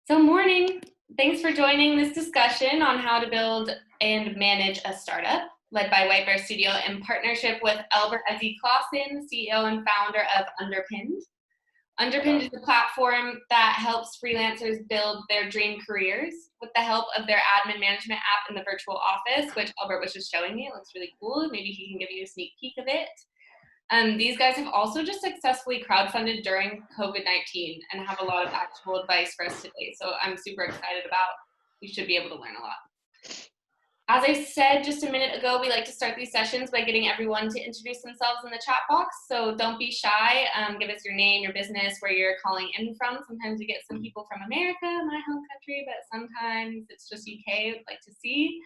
So morning. Thanks for joining this discussion on how to build and manage a startup, led by White Bear Studio in partnership with Albert Ezzy Clausen, CEO and founder of Underpinned. Underpinned is a platform that helps freelancers build their dream careers with the help of their admin management app in the virtual office, which Albert was just showing me. It looks really cool. Maybe he can give you a sneak peek of it. These guys have also just successfully crowdfunded during COVID-19 and have a lot of actual advice for us today. So I'm super excited about. You should be able to learn a lot. As I said just a minute ago, we like to start these sessions by getting everyone to introduce themselves in the chat box. So don't be shy. Give us your name, your business, where you're calling in from. Sometimes we get some people from America, my home country, but sometimes it's just UK. I'd like to see.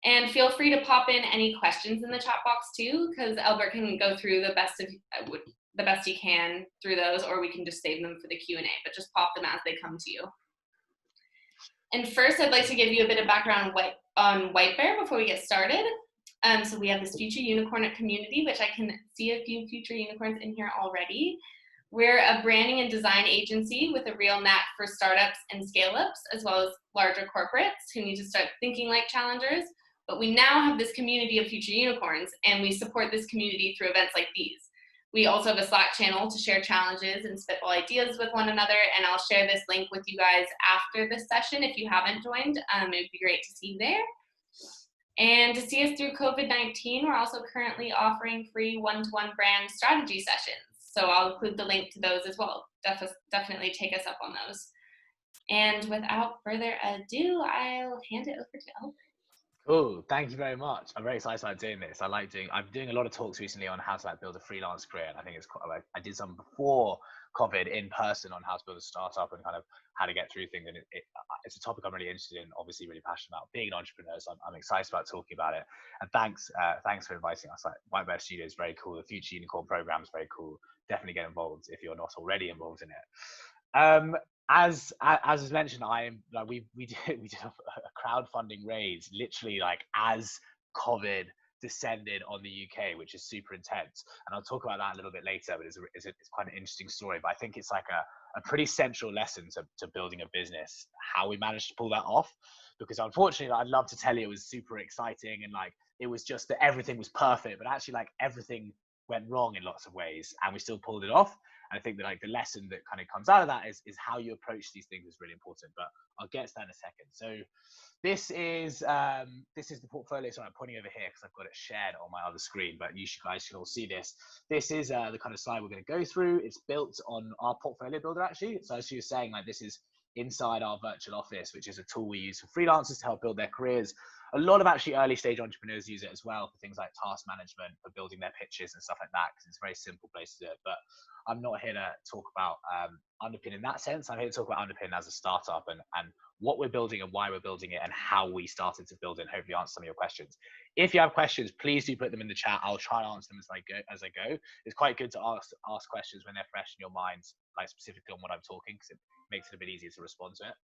And feel free to pop in any questions in the chat box too, because Albert can go through the best he can through those, or we can just save them for the Q&A, but just pop them as they come to you. And first, I'd like to give you a bit of background on White Bear before we get started. So we have this Future Unicorn community, which I can see a few future unicorns in here already. We're a branding and design agency with a real knack for startups and scale-ups, as well as larger corporates who need to start thinking like challengers. But we now have this community of future unicorns, and we support this community through events like these. We also have a Slack channel to share challenges and spitball ideas with one another, and I'll share this link with you guys after this session if you haven't joined. It would be great to see you there. And to see us through COVID-19, we're also currently offering free one-to-one brand strategy sessions. So I'll include the link to those as well. Definitely take us up on those. And without further ado, I'll hand it over to Albert. Cool. Thank you very much. I'm very excited about doing this. I'm doing a lot of talks recently on how to build a freelance career. And I think it's quite I did some before COVID in person on how to build a startup and kind of how to get through things. And it's a topic I'm really interested in, obviously really passionate about being an entrepreneur. So I'm excited about talking about it. And thanks for inviting us. White Bear Studio is very cool. The Future Unicorn program is very cool. Definitely get involved if you're not already involved in it. As was mentioned, we did a crowdfunding raise literally as COVID descended on the UK, which is super intense, and I'll talk about that a little bit later. But it's quite an interesting story. But I think it's a pretty central lesson to building a business, how we managed to pull that off. Because unfortunately, I'd love to tell you it was super exciting and it was just that everything was perfect, but actually everything went wrong in lots of ways, and we still pulled it off. And I think that the lesson that kind of comes out of that is how you approach these things is really important. But I'll get to that in a second. So this is the portfolio. So I'm pointing over here because I've got it shared on my other screen, but you guys should all see this. This is the kind of slide we're going to go through. It's built on our portfolio builder actually. So as you were saying, this is inside our virtual office, which is a tool we use for freelancers to help build their careers. A lot of actually early stage entrepreneurs use it as well for things like task management, for building their pitches and stuff like that, because it's a very simple place to do it. But I'm not here to talk about Underpin in that sense. I'm here to talk about Underpin as a startup and what we're building and why we're building it and how we started to build it, and hopefully answer some of your questions. If you have questions, please do put them in the chat. I'll try and answer them as I go. It's quite good to ask questions when they're fresh in your minds, specifically on what I'm talking, because it makes it a bit easier to respond to it.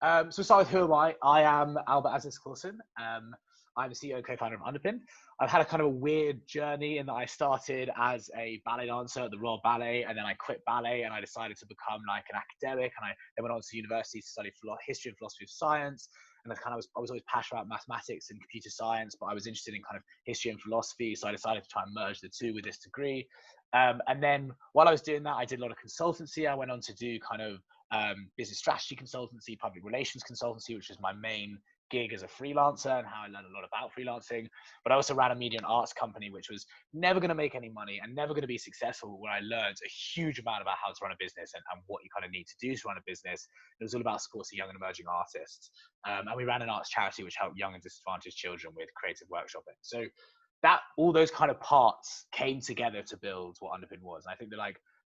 So we'll start with who am I? I am Albert Ezzy Clausen. I'm the CEO and co-founder of Underpinned. I've had a kind of a weird journey in that I started as a ballet dancer at the Royal Ballet, and then I quit ballet and I decided to become an academic, and I then went on to university to study history and philosophy of science. And I was always passionate about mathematics and computer science, but I was interested in kind of history and philosophy, so I decided to try and merge the two with this degree. And then while I was doing that, I did a lot of consultancy. I went on to do kind of business strategy consultancy, public relations consultancy, which is my main gig as a freelancer and how I learned a lot about freelancing. But I also ran a media and arts company, which was never going to make any money and never going to be successful, where I learned a huge amount about how to run a business and what you kind of need to do to run a business. It was all about supporting young and emerging artists. And we ran an arts charity which helped young and disadvantaged children with creative workshopping. So that all those kind of parts came together to build what Underpin was. And I think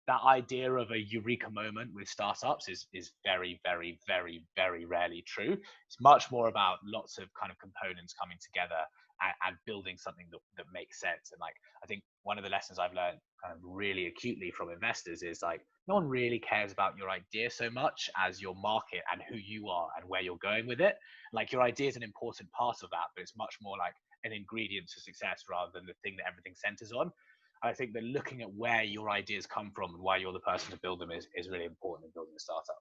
that idea of a eureka moment with startups is very, very, very, very rarely true. It's much more about lots of kind of components coming together and building something that makes sense. And I think one of the lessons I've learned kind of really acutely from investors is no one really cares about your idea so much as your market and who you are and where you're going with it. Your idea is an important part of that, but it's much more like an ingredient to success rather than the thing that everything centers on. I think that looking at where your ideas come from and why you're the person to build them is really important in building a startup.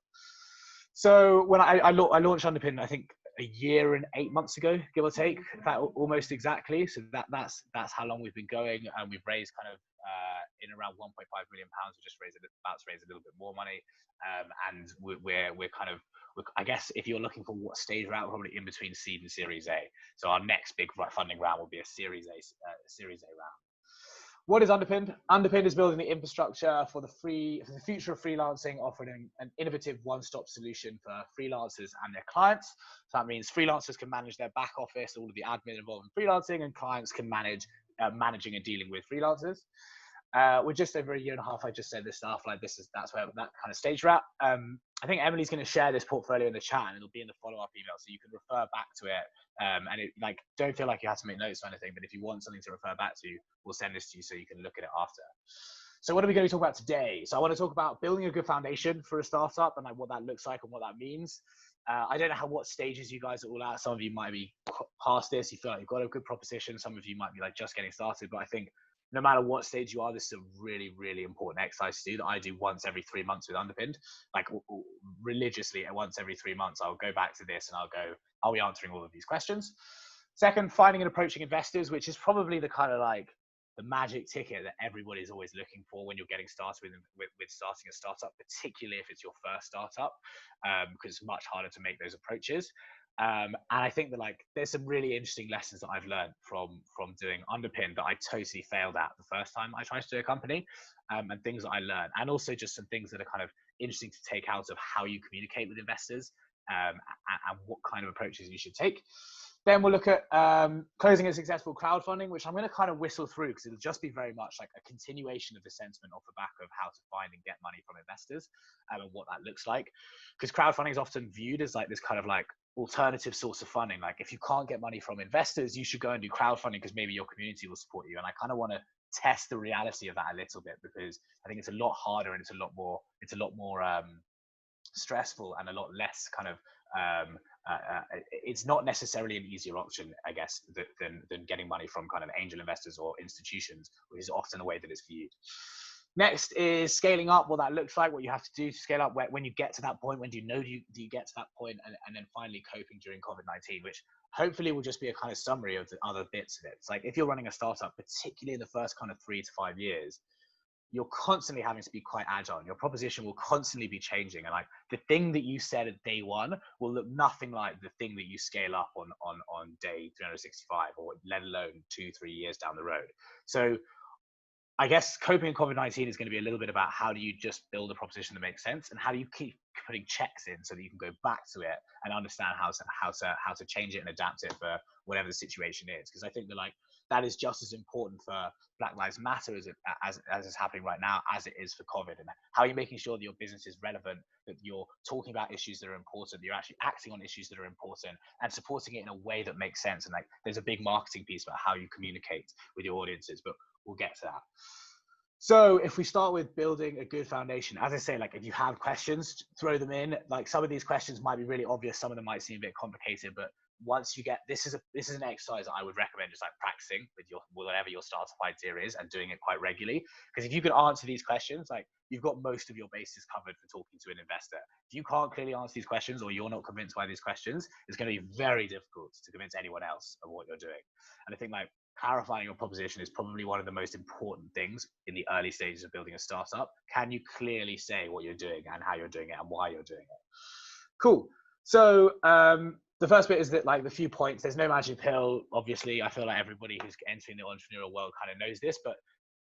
So when I launched Underpinned, I think a year and 8 months ago, give or take, in fact, almost exactly. So that's how long we've been going, and we've raised kind of in around 1.5 million pounds. We just about to raise a little bit more money, and we're kind of, I guess if you're looking for what stage we're at, we're probably in between seed and Series A. So our next big funding round will be a Series A round. What is Underpinned? Underpinned is building the infrastructure for the future of freelancing, offering an innovative one-stop solution for freelancers and their clients. So that means freelancers can manage their back office, all of the admin involved in freelancing, and clients can manage managing and dealing with freelancers. We're just over a year and a half. I just said this stuff like that's where that kind of stage we're at. I think Emily's going to share this portfolio in the chat, and it'll be in the follow-up email, so you can refer back to it. And don't feel like you have to make notes or anything, but if you want something to refer back to, we'll send this to you so you can look at it after. So what are we going to talk about today? So I want to talk about building a good foundation for a startup and like what that looks like and what that means. I don't know what stages you guys are all at. Some of you might be past this. You feel like you've got a good proposition. Some of you might be like just getting started. But I think no matter what stage you are, this is a really, really important exercise to do that I do once every 3 months with Underpinned. Like religiously, once every 3 months, I'll go back to this and I'll go, are we answering all of these questions? Second, finding and approaching investors, which is probably the kind of like the magic ticket that everybody's always looking for when you're getting started with starting a startup, particularly if it's your first startup, because it's much harder to make those approaches. And I think that like there's some really interesting lessons that I've learned from doing Underpinned that I totally failed at the first time I tried to do a company, and things that I learned, and also just some things that are kind of interesting to take out of how you communicate with investors, and what kind of approaches you should take. Then we'll look at closing a successful crowdfunding, which I'm going to kind of whistle through because it'll just be very much like a continuation of the sentiment off the back of how to find and get money from investors, and what that looks like. Because crowdfunding is often viewed as like this kind of like alternative source of funding. Like if you can't get money from investors, you should go and do crowdfunding because maybe your community will support you. And I kind of want to test the reality of that a little bit because I think it's a lot harder and it's a lot more stressful and a lot less kind of it's not necessarily an easier option, I guess, than getting money from kind of angel investors or institutions, which is often the way that it's viewed. Next is scaling up, what that looks like, what you have to do to scale up, when you get to that point, when do you get to that point, and then finally coping during COVID-19, which hopefully will just be a kind of summary of the other bits of it. It's like if you're running a startup, particularly in the first kind of 3 to 5 years, you're constantly having to be quite agile. Your proposition will constantly be changing. And like the thing that you said at day one will look nothing like the thing that you scale up on day 365, or let alone 2-3 years down the road. So I guess coping in COVID-19 is going to be a little bit about how do you just build a proposition that makes sense, and how do you keep putting checks in so that you can go back to it and understand how to change it and adapt it for whatever the situation is. Because I think that is just as important for Black Lives Matter as is happening right now as it is for COVID. And how you're making sure that your business is relevant, that you're talking about issues that are important, that you're actually acting on issues that are important, and supporting it in a way that makes sense. And like there's a big marketing piece about how you communicate with your audiences, but we'll get to that. So if we start with building a good foundation, as I say, like if you have questions, throw them in. Like some of these questions might be really obvious, some of them might seem a bit complicated, but once you get, this is an exercise that I would recommend just like practicing with whatever your startup idea is, and doing it quite regularly. Because if you can answer these questions, like you've got most of your bases covered for talking to an investor. If you can't clearly answer these questions, or you're not convinced by these questions, it's going to be very difficult to convince anyone else of what you're doing. And I think like clarifying your proposition is probably one of the most important things in the early stages of building a startup. Can you clearly say what you're doing and how you're doing it and why you're doing it? Cool. So the first bit is that like the few points, there's no magic pill. Obviously, I feel like everybody who's entering the entrepreneurial world kind of knows this, but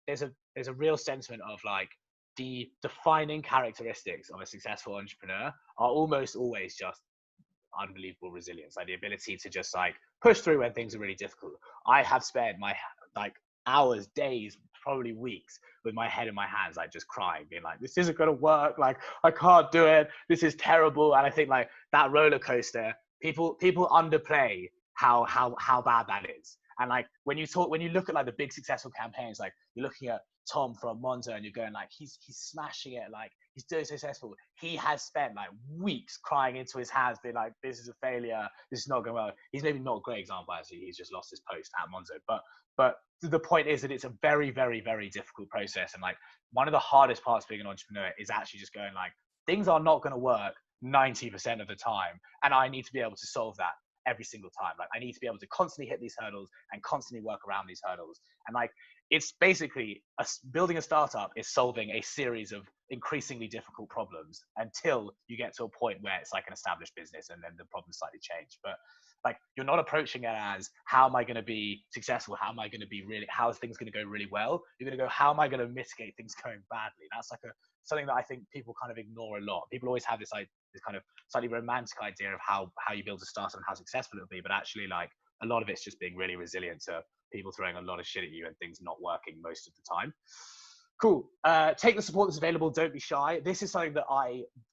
there's a real sentiment of like the defining characteristics of a successful entrepreneur are almost always just unbelievable resilience, like the ability to just like push through when things are really difficult. I have spent my like hours, days, probably weeks with my head in my hands, like just crying, being like, this isn't going to work. Like I can't do it. This is terrible. And I think like that roller coaster, people underplay how bad that is. And like when you look at like the big successful campaigns, like you're looking at Tom from Monzo and you're going like, he's smashing it. Like he's doing successful. He has spent like weeks crying into his hands, being like, this is a failure. This is not going well. He's maybe not a great example, actually. He's just lost his post at Monzo. But the point is that it's a very, very, very difficult process. And like one of the hardest parts of being an entrepreneur is actually just going like, things are not going to work 90% of the time. And I need to be able to solve that every single time. Like, I need to be able to constantly hit these hurdles and constantly work around these hurdles. And like, it's basically building a startup is solving a series of increasingly difficult problems until you get to a point where it's like an established business and then the problems slightly change. But like, you're not approaching it as, how am I going to be successful? How am I going to be really, how is things going to go really well? You're going to go, how am I going to mitigate things going badly? That's like something that I think people kind of ignore a lot. People always have this kind of slightly romantic idea of how you build a startup and how successful it'll be, but actually, like, a lot of it's just being really resilient to people throwing a lot of shit at you and things not working most of the time. Cool. Take the support that's available. Don't be shy. This is something that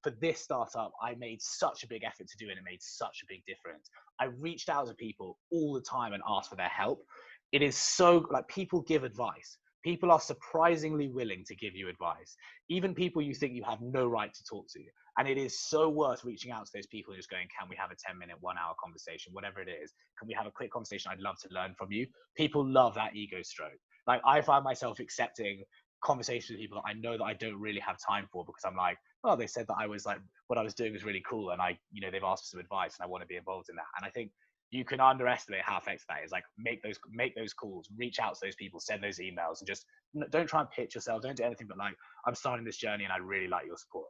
for this startup, I made such a big effort to do, and it made such a big difference. I reached out to people all the time and asked for their help. It is so, like, people give advice. People are surprisingly willing to give you advice, even people you think you have no right to talk to. And it is so worth reaching out to those people and just going, can we have a 10-minute, 1-hour conversation, whatever it is? Can we have a quick conversation? I'd love to learn from you. People love that ego stroke. Like, I find myself accepting conversations with people that I know that I don't really have time for, because I'm like, oh, they said that I was like, what I was doing was really cool, and they've asked for some advice and I want to be involved in that. And I think you can underestimate how effective that is. Like, make those calls, reach out to those people, send those emails, and just don't try and pitch yourself. Don't do anything but like, I'm starting this journey and I really like your support.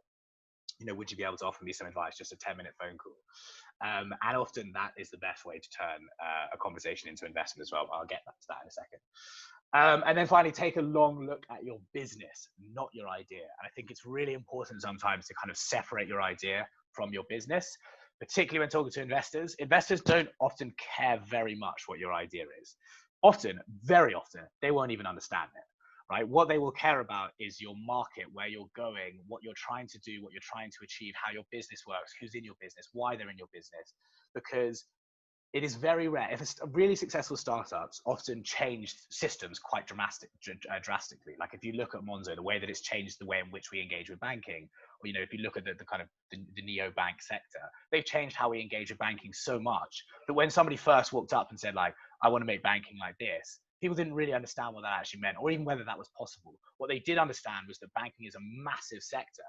Would you be able to offer me some advice? Just a 10-minute phone call. And often that is the best way to turn a conversation into investment as well. But I'll get back to that in a second. And then finally, take a long look at your business, not your idea. And I think it's really important sometimes to kind of separate your idea from your business, particularly when talking to investors. Investors don't often care very much what your idea is. Often, very often, they won't even understand it. Right? What they will care about is your market, where you're going, what you're trying to do, what you're trying to achieve, how your business works, who's in your business, why they're in your business. Because it is very rare. If it's really successful startups often change systems quite drastically. Like, if you look at Monzo, the way that it's changed the way in which we engage with banking, or if you look at the kind of the neobank sector, they've changed how we engage with banking so much that when somebody first walked up and said, like, I want to make banking like this, people didn't really understand what that actually meant, or even whether that was possible. What they did understand was that banking is a massive sector,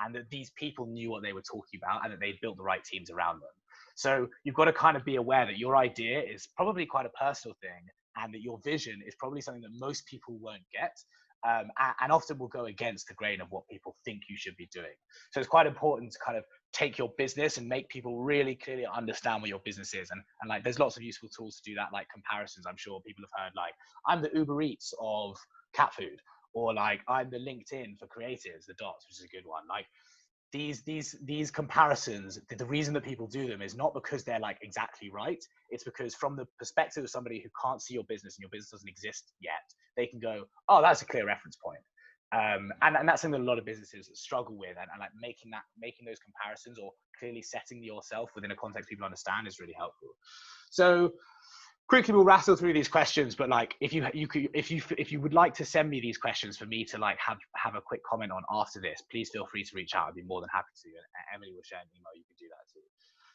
and that these people knew what they were talking about, and that they'd built the right teams around them. So you've got to kind of be aware that your idea is probably quite a personal thing, and that your vision is probably something that most people won't get, and often will go against the grain of what people think you should be doing. So it's quite important to kind of take your business and make people really clearly understand what your business is. And like, there's lots of useful tools to do that, like comparisons. I'm sure people have heard, like, I'm the Uber Eats of cat food, or like, I'm the LinkedIn for creatives, the dots, which is a good one. Like, these comparisons, the reason that people do them is not because they're like exactly right. It's because from the perspective of somebody who can't see your business and your business doesn't exist yet, they can go, oh, that's a clear reference point. And that's something that a lot of businesses struggle with, and like making those comparisons, or clearly setting yourself within a context people understand, is really helpful. So quickly, we'll rattle through these questions, but like, if you would like to send me these questions for me to like have a quick comment on after this, please feel free to reach out. I'd be more than happy to. And Emily will share an email. You can do that too.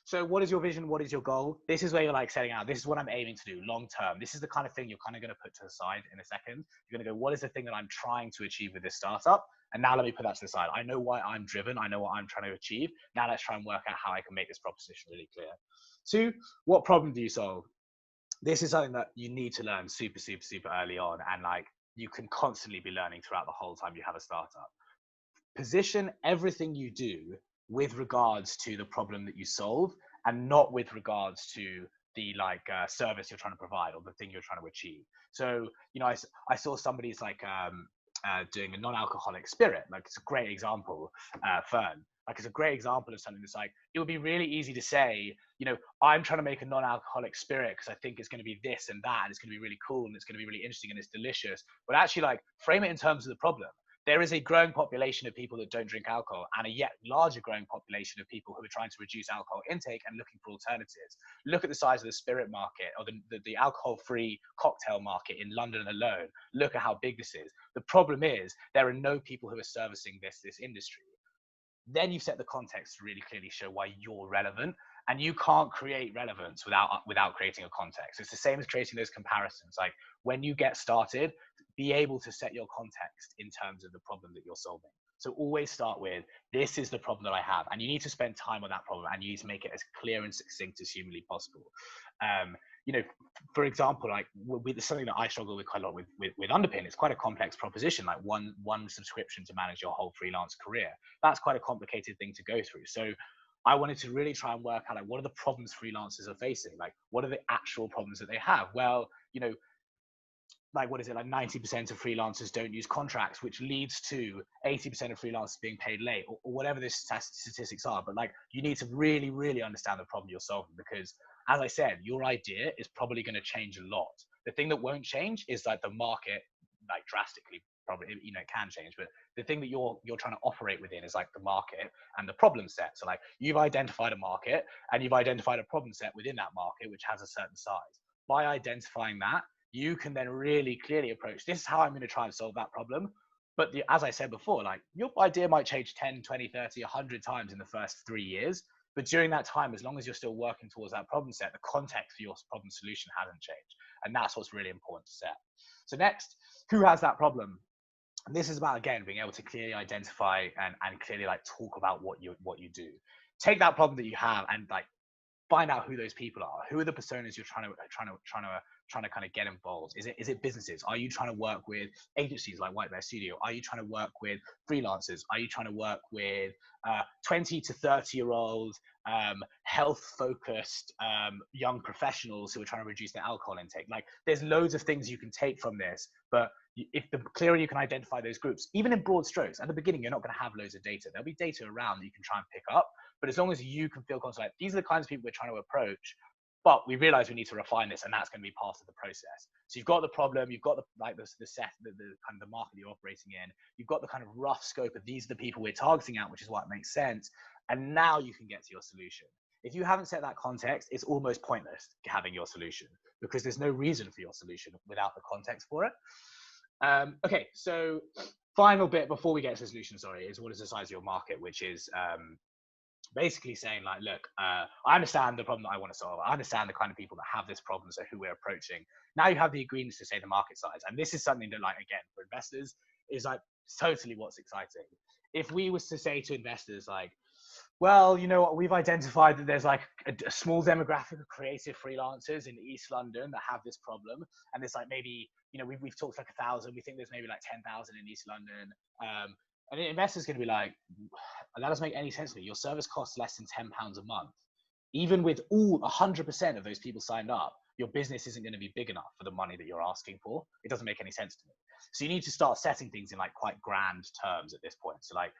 So what is your vision? What is your goal? This is where you're like setting out, this is what I'm aiming to do long term. This is the kind of thing you're kind of going to put to the side in a second. You're going to go, what is the thing that I'm trying to achieve with this startup? And now let me put that to the side. I know why I'm driven. I know what I'm trying to achieve. Now let's try and work out how I can make this proposition really clear. 2, what problem do you solve? This is something that you need to learn super, super, super early on. And like, you can constantly be learning throughout the whole time you have a startup. Position everything you do with regards to the problem that you solve, and not with regards to the like service you're trying to provide or the thing you're trying to achieve. So, I saw somebody's like doing a non-alcoholic spirit. Like, it's a great example, Fern. Like, it's a great example of something that's like, it would be really easy to say, I'm trying to make a non-alcoholic spirit because I think it's going to be this and that, and it's going to be really cool, and it's going to be really interesting, and it's delicious. But actually, like, frame it in terms of the problem. There is a growing population of people that don't drink alcohol, and a yet larger growing population of people who are trying to reduce alcohol intake and looking for alternatives. Look at the size of the spirit market, or the alcohol-free cocktail market in London alone. Look at how big this is. The problem is, there are no people who are servicing this industry. Then you set the context to really clearly show why you're relevant, and you can't create relevance without creating a context. It's the same as creating those comparisons. Like, when you get started, be able to set your context in terms of the problem that you're solving. So always start with, this is the problem that I have, and you need to spend time on that problem, and you need to make it as clear and succinct as humanly possible. You know, for example, like with something that I struggle with quite a lot with Underpin, it's quite a complex proposition, like one subscription to manage your whole freelance career. That's quite a complicated thing to go through. So I wanted to really try and work out, like, what are the problems freelancers are facing? Like, what are the actual problems that they have? Well, you know, like, what is it, like 90% of freelancers don't use contracts, which leads to 80% of freelancers being paid late, or whatever the statistics are. But like, you need to really, really understand the problem you're solving, because as I said, your idea is probably going to change a lot. The thing that won't change is like the market, like drastically, probably, you know, it can change, but the thing that you're trying to operate within is like the market and the problem set. So like, you've identified a market and you've identified a problem set within that market, which has a certain size. By identifying that, you can then really clearly approach, this is how I'm going to try and solve that problem. But as I said before, like, your idea might change 10, 20, 30, 100 times in the first 3 years. But during that time, as long as you're still working towards that problem set, the context for your problem solution hasn't changed. And that's what's really important to set. So next, who has that problem? And this is about, again, being able to clearly identify and clearly like talk about what you do. Take that problem that you have and like find out who those people are. Who are the personas you're trying to kind of get involved? Is it businesses? Are you trying to work with agencies like White Bear Studio? Are you trying to work with freelancers? Are you trying to work with 20 to 30-year-old health-focused young professionals who are trying to reduce their alcohol intake? Like, there's loads of things you can take from this, but if the clearer you can identify those groups, even in broad strokes, at the beginning, you're not going to have loads of data. There'll be data around that you can try and pick up, but as long as you can feel confident, like, these are the kinds of people we're trying to approach, but we realize we need to refine this, and that's going to be part of the process. So you've got the problem, you've got the kind of the market you're operating in, you've got the kind of rough scope of these are the people we're targeting at, which is what makes sense, and now you can get to your solution. If you haven't set that context, it's almost pointless having your solution, because there's no reason for your solution without the context for it. Okay, so final bit before we get to the solution, is what is the size of your market, which is basically saying, like, look, I understand the problem that I want to solve. I understand the kind of people that have this problem, so who we're approaching. Now you have the ingredients to say the market size. And this is something that, like, again, for investors is like totally what's exciting. If we was to say to investors, like, well, you know what, we've identified that there's like a small demographic of creative freelancers in East London that have this problem. And there's like, maybe, you know, we've talked like 1,000, we think there's maybe like 10,000 in East London. And an investor's going to be like, that doesn't make any sense to me. Your service costs less than £10 a month. Even with all 100% of those people signed up, your business isn't going to be big enough for the money that you're asking for. It doesn't make any sense to me. So you need to start setting things in like quite grand terms at this point. So like,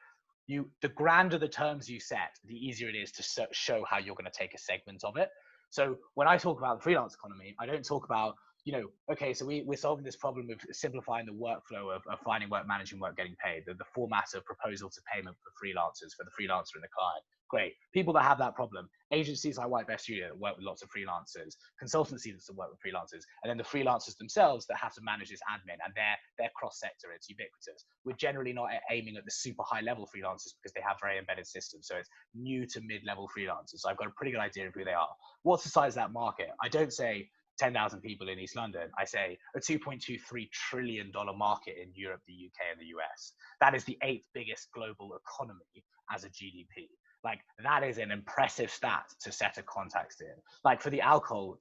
the grander the terms you set, the easier it is to show how you're going to take a segment of it. So when I talk about the freelance economy, I don't talk about, you know, okay, so we're solving this problem of simplifying the workflow of finding work, managing work, getting paid, the format of proposal to payment for freelancers, for the freelancer and the client. Great. People that have that problem, agencies like White Bear Studio that work with lots of freelancers, consultancies that work with freelancers, and then the freelancers themselves that have to manage this admin, and they're cross-sector, it's ubiquitous. We're generally not aiming at the super high-level freelancers because they have very embedded systems, so it's new to mid-level freelancers. So I've got a pretty good idea of who they are. What's the size of that market? I don't say 10,000 people in East London. I say a $2.23 trillion market in Europe, the UK, and the US. That is the 8th biggest global economy as a GDP. Like, that is an impressive stat to set a context in. Like, for the alcohol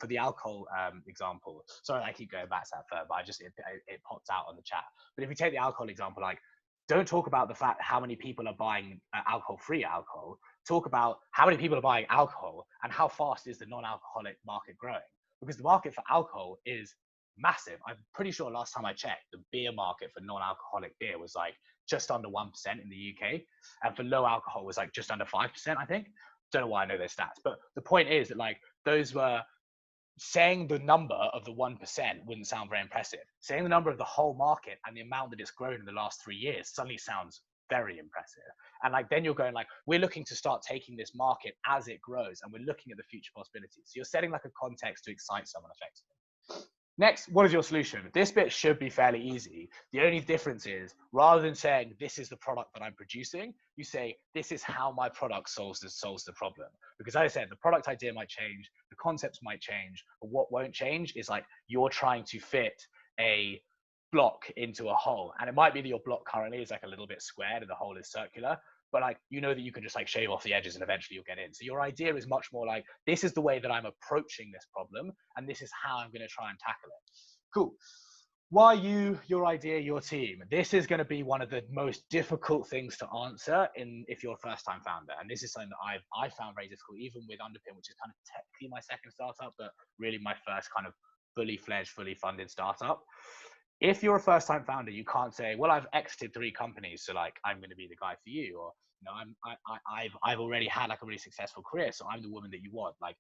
example, sorry, I keep going back to that further, but it popped out on the chat. But if you take the alcohol example, like, don't talk about the fact how many people are buying alcohol-free alcohol. Talk about how many people are buying alcohol and how fast is the non-alcoholic market growing. Because the market for alcohol is massive. I'm pretty sure last time I checked, the beer market for non-alcoholic beer was like just under 1% in the UK. And for low alcohol was like just under 5%, I think. Don't know why I know those stats. But the point is that, like, those were saying the number of the 1% wouldn't sound very impressive. Saying the number of the whole market and the amount that it's grown in the last 3 years suddenly sounds very impressive. And like, then you're going like, we're looking to start taking this market as it grows, and we're looking at the future possibilities. So you're setting like a context to excite someone effectively. Next, what is your solution? This bit should be fairly easy. The only difference is, rather than saying this is the product that I'm producing, you say this is how my product solves the problem. Because as I said, the product idea might change, the concepts might change, but what won't change is like, you're trying to fit a block into a hole. And it might be that your block currently is like a little bit squared and the hole is circular, but like, you know that you can just like shave off the edges and eventually you'll get in. So your idea is much more like, this is the way that I'm approaching this problem and this is how I'm going to try and tackle it. Cool. Why you, your idea, your team? This is going to be one of the most difficult things to answer if you're a first-time founder. And this is something that I found very difficult, even with Underpin, which is kind of technically my second startup, but really my first kind of fully fledged, fully funded startup. If you're a first-time founder, you can't say, well, I've exited 3 companies, so like I'm going to be the guy for you, or I've already had like a really successful career, so I'm the woman that you want. Like,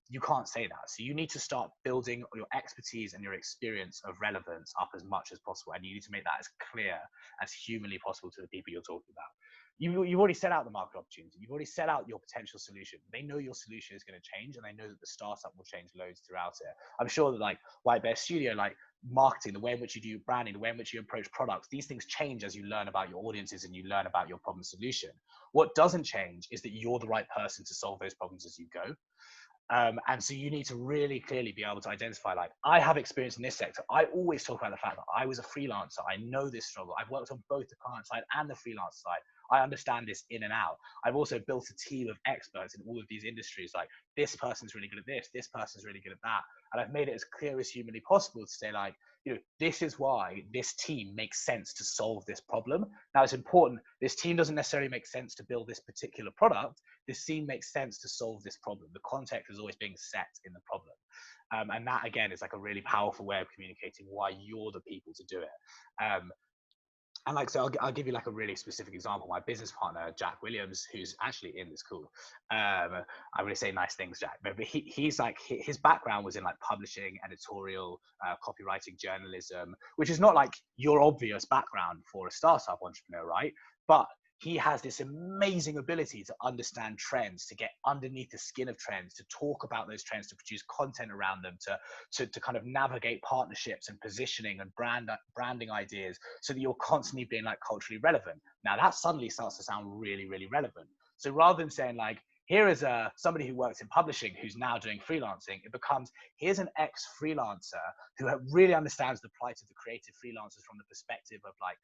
you can't say that. So you need to start building your expertise and your experience of relevance up as much as possible. And you need to make that as clear as humanly possible to the people you're talking about. You've already set out the market opportunity. You've already set out your potential solution. They know your solution is going to change, and they know that the startup will change loads throughout it. I'm sure that like White Bear Studio, like marketing, the way in which you do branding, the way in which you approach products, these things change as you learn about your audiences and you learn about your problem solution. What doesn't change is that you're the right person to solve those problems as you go. And so you need to really clearly be able to identify, like, I have experience in this sector. I always talk about the fact that I was a freelancer. I know this struggle. I've worked on both the client side and the freelance side. I understand this in and out. I've also built a team of experts in all of these industries. Like, this person's really good at this person's really good at that. And I've made it as clear as humanly possible to say, like, you know, this is why this team makes sense to solve this problem. Now, it's important. This team doesn't necessarily make sense to build this particular product. This team makes sense to solve this problem. The context is always being set in the problem. And that, again, is like a really powerful way of communicating why you're the people to do it. And like, so I'll give you like a really specific example. My business partner, Jack Williams, who's actually in this call. I really say nice things, Jack, but he's like, his background was in like publishing, editorial, copywriting, journalism, which is not like your obvious background for a startup entrepreneur, right? But he has this amazing ability to understand trends, to get underneath the skin of trends, to talk about those trends, to produce content around them, to kind of navigate partnerships and positioning and branding ideas, so that you're constantly being like culturally relevant. Now that suddenly starts to sound really, really relevant. So rather than saying like, here is somebody who works in publishing who's now doing freelancing, it becomes, here's an ex-freelancer who really understands the plight of the creative freelancers from the perspective of like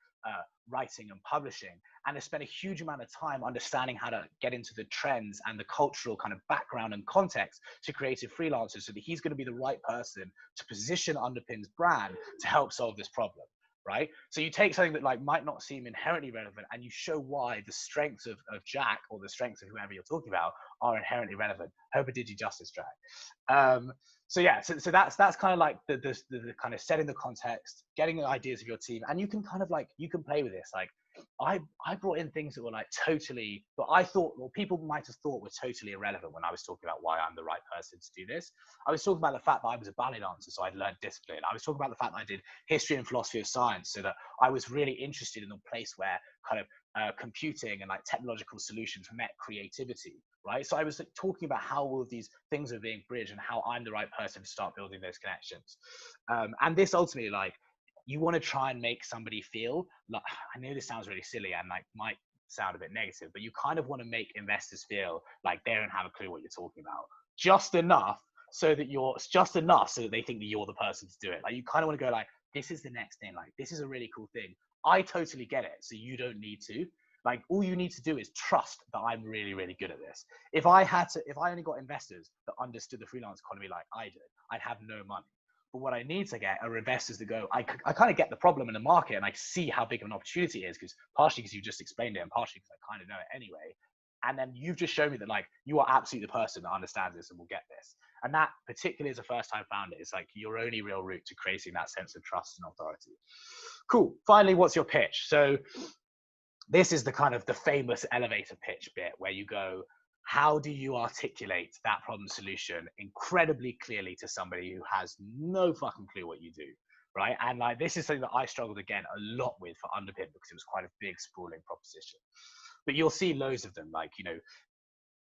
writing and publishing, and has spent a huge amount of time understanding how to get into the trends and the cultural kind of background and context to creative freelancers, so that he's going to be the right person to position Underpinned's brand to help solve this problem. Right? So you take something that like might not seem inherently relevant, and you show why the strengths of Jack, or the strengths of whoever you're talking about, are inherently relevant. Hope I did you justice, Jack. So yeah, so that's kind of like the kind of setting the context, getting the ideas of your team, and you can kind of like, you can play with this. Like, I brought in things that were like totally, but I thought, well, people might have thought were totally irrelevant when I was talking about why I'm the right person to do this. I was talking about the fact that I was a ballet dancer, so I'd learned discipline. I was talking about the fact that I did history and philosophy of science, so that I was really interested in a place where kind of computing and like technological solutions met creativity, right? So I was like, talking about how all of these things are being bridged and how I'm the right person to start building those connections. And this ultimately, like, you want to try and make somebody feel like, I know this sounds really silly and like might sound a bit negative, but you kind of want to make investors feel like they don't have a clue what you're talking about, just enough so that they think that you're the person to do it. Like, you kind of want to go like, this is the next thing, like, this is a really cool thing. I totally get it, so you don't need to. Like, all you need to do is trust that I'm really, really good at this. If I only got investors that understood the freelance economy like I did, I'd have no money. But what I need to get are investors that go, I kind of get the problem in the market, and I see how big of an opportunity it is, partially because you just explained it, and partially because I kind of know it anyway. And then you've just shown me that like, you are absolutely the person that understands this and will get this. And that, particularly as a first-time founder, is like your only real route to creating that sense of trust and authority. Cool. Finally, what's your pitch? So this is the kind of the famous elevator pitch bit, where you go, how do you articulate that problem solution incredibly clearly to somebody who has no fucking clue what you do, right? And like, this is something that I struggled again a lot with for Underpinned, because it was quite a big sprawling proposition. But you'll see loads of them, like, you know,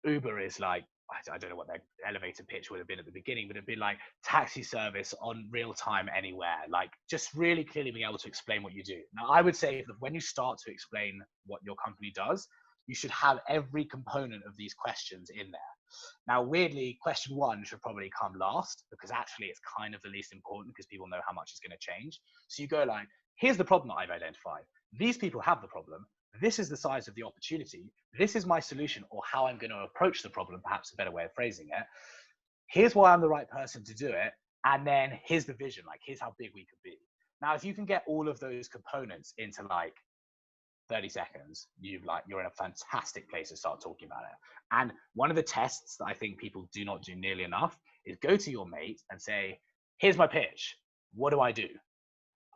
Uber is like, I don't know what their elevator pitch would have been at the beginning, but it'd be like taxi service on real time anywhere, like just really clearly being able to explain what you do. Now, I would say that when you start to explain what your company does, you should have every component of these questions in there. Now, weirdly, question 1 should probably come last, because actually it's kind of the least important, because people know how much it's going to change. So you go like, here's the problem that I've identified. These people have the problem. This is the size of the opportunity. This is my solution, or how I'm going to approach the problem, perhaps a better way of phrasing it. Here's why I'm the right person to do it. And then here's the vision, like here's how big we could be. Now, if you can get all of those components into like 30 seconds, you're in a fantastic place to start talking about it. And one of the tests that I think people do not do nearly enough is go to your mate and say, here's my pitch. What do I do?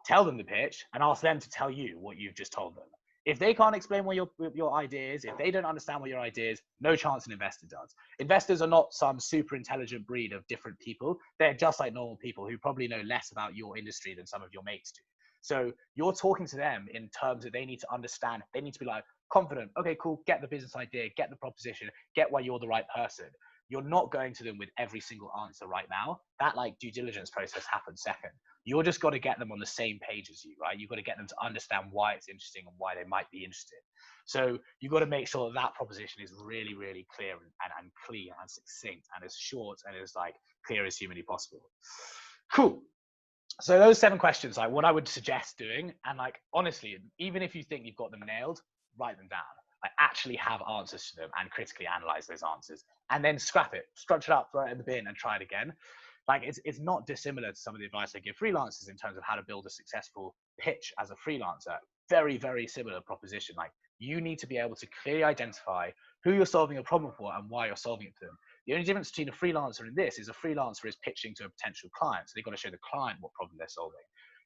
Tell them the pitch and ask them to tell you what you've just told them. If they can't explain what your idea is, if they don't understand what your idea is, no chance an investor does. Investors are not some super intelligent breed of different people. They're just like normal people who probably know less about your industry than some of your mates do. So you're talking to them in terms that they need to understand. They need to be like confident. Okay, cool. Get the business idea, get the proposition, get why you're the right person. You're not going to them with every single answer right now. That like due diligence process happens second. You're just got to get them on the same page as you, right? You've got to get them to understand why it's interesting and why they might be interested. So you've got to make sure that that proposition is really, really clear and clear and succinct and as short and as like clear as humanly possible. Cool. So those 7 questions, like what I would suggest doing, and like honestly, even if you think you've got them nailed, write them down. Like actually have answers to them and critically analyze those answers, and then scrap it, structure it up, throw it in the bin, and try it again. Like it's not dissimilar to some of the advice I give freelancers in terms of how to build a successful pitch as a freelancer. Very, very similar proposition. Like you need to be able to clearly identify who you're solving a problem for and why you're solving it for them. The only difference between a freelancer and this is a freelancer is pitching to a potential client. So they've got to show the client what problem they're solving.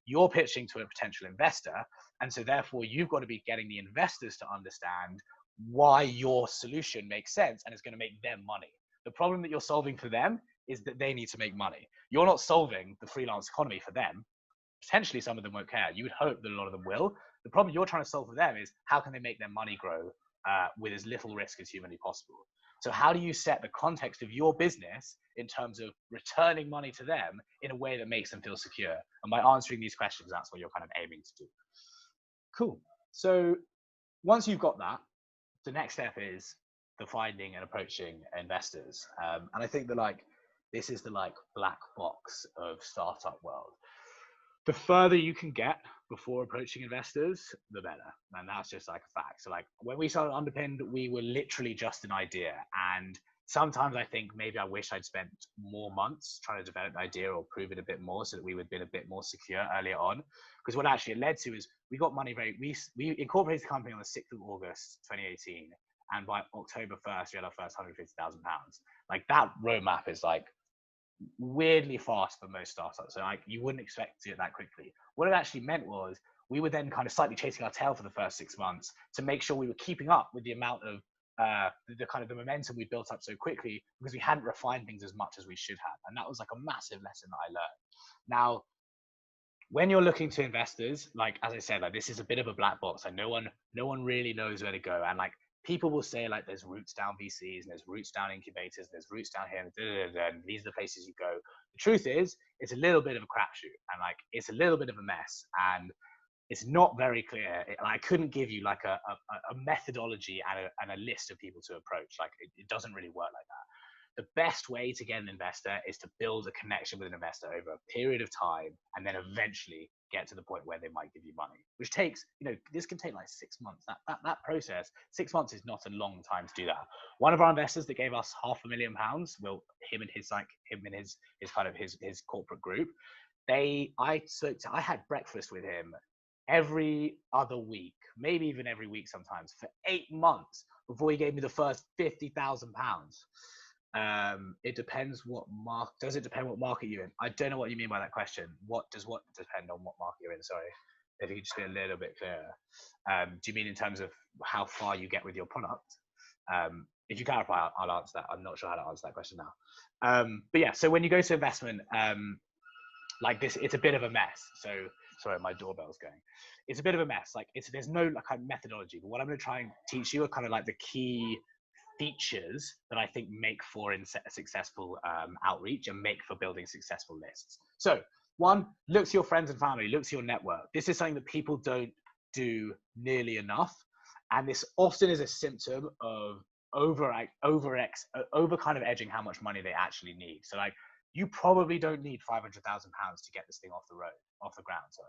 You're pitching to a potential investor. And so therefore you've got to be getting the investors to understand why your solution makes sense and is going to make them money. The problem that you're solving for them is that they need to make money. You're not solving the freelance economy for them. Potentially some of them won't care. You would hope that a lot of them will. The problem you're trying to solve for them is how can they make their money grow with as little risk as humanly possible. So how do you set the context of your business in terms of returning money to them in a way that makes them feel secure? And by answering these questions, that's what you're kind of aiming to do. Cool. So once you've got that, the next step is the finding and approaching investors. And I think that like, this is the like black box of startup world. The further you can get before approaching investors, the better. And that's just like a fact. So like when we started Underpinned, we were literally just an idea. And sometimes I think maybe I wish I'd spent more months trying to develop the idea or prove it a bit more so that we would have been a bit more secure earlier on. Because what actually it led to is we got money we incorporated the company on the 6th of August, 2018. And by October 1st, we had our first £150,000. Like that roadmap is like weirdly fast for most startups. So like you wouldn't expect to do it that quickly. What it actually meant was we were then kind of slightly chasing our tail for the first 6 months to make sure we were keeping up with the amount of the kind of the momentum we built up so quickly because we hadn't refined things as much as we should have. And that was like a massive lesson that I learned. Now, when you're looking to investors, like as I said, like this is a bit of a black box. Like no one really knows where to go. And like people will say like there's routes down VCs and there's routes down incubators, there's routes down here, and these are the places you go. The truth is, it's a little bit of a crapshoot, and like it's a little bit of a mess, and it's not very clear. I couldn't give you like a methodology and a list of people to approach. Like it doesn't really work like that. The best way to get an investor is to build a connection with an investor over a period of time and then eventually get to the point where they might give you money, which takes, this can take like 6 months. That process, 6 months is not a long time to do that. One of our investors that gave us £500,000, well, him and his corporate group, I had breakfast with him every other week, maybe even every week sometimes, for 8 months before he gave me the first £50,000. It depends does it depend what market you're in? I don't know what you mean by that question. What depend on what market you're in? Sorry, if you could just be a little bit clearer. Do you mean in terms of how far you get with your product? If you clarify, I'll answer that. I'm not sure how to answer that question now. But yeah, so when you go to investment, like this, it's a bit of a mess. So sorry, my doorbell's going. It's a bit of a mess. Like there's no like kind of methodology, but what I'm going to try and teach you are kind of like the key features that I think make for successful outreach and make for building successful lists. So 1, look to your friends and family, look to your network. This is something that people don't do nearly enough. And this often is a symptom of over kind of edging how much money they actually need. So like, you probably don't need £500,000 to get this thing off the ground. Sorry.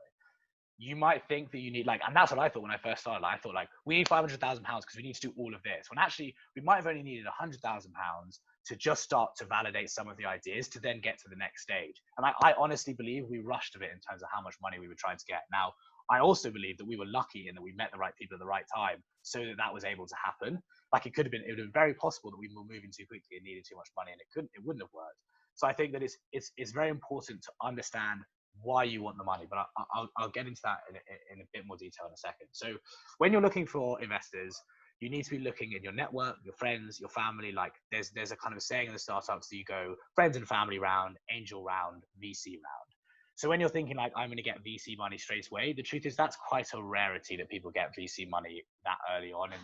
You might think that you need like, and that's what I thought when I first started. Like, I thought like, we need £500,000 because we need to do all of this. When actually we might have only needed £100,000 to just start to validate some of the ideas to then get to the next stage. And I honestly believe we rushed a bit in terms of how much money we were trying to get. Now, I also believe that we were lucky in that we met the right people at the right time so that that was able to happen. Like it would have been very possible that we were moving too quickly and needed too much money and it wouldn't have worked. So I think that it's very important to understand why you want the money, but I'll get into that in a bit more detail in a second. So when you're looking for investors, you need to be looking in your network, your friends, your family. Like there's a kind of a saying in the startups that you go friends and family round, angel round, VC round. So when you're thinking like, I'm going to get VC money straight away, the truth is that's quite a rarity that people get VC money that early on in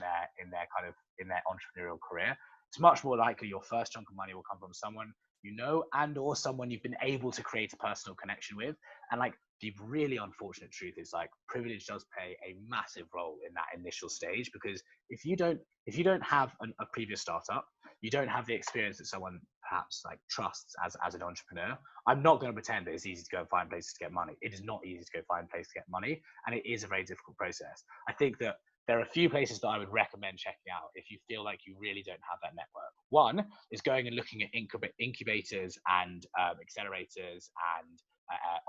their entrepreneurial career. It's much more likely your first chunk of money will come from someone you know and or someone you've been able to create a personal connection with. And like the really unfortunate truth is like privilege does play a massive role in that initial stage, because if you don't have a previous startup, you don't have the experience that someone perhaps like trusts as an entrepreneur. I'm not going to pretend that it's easy to go and find places to get money. It is not easy to go find places to get money, and it is a very difficult process. I think that there are a few places that I would recommend checking out if you feel like you really don't have that network. One is going and looking at incubators and accelerators and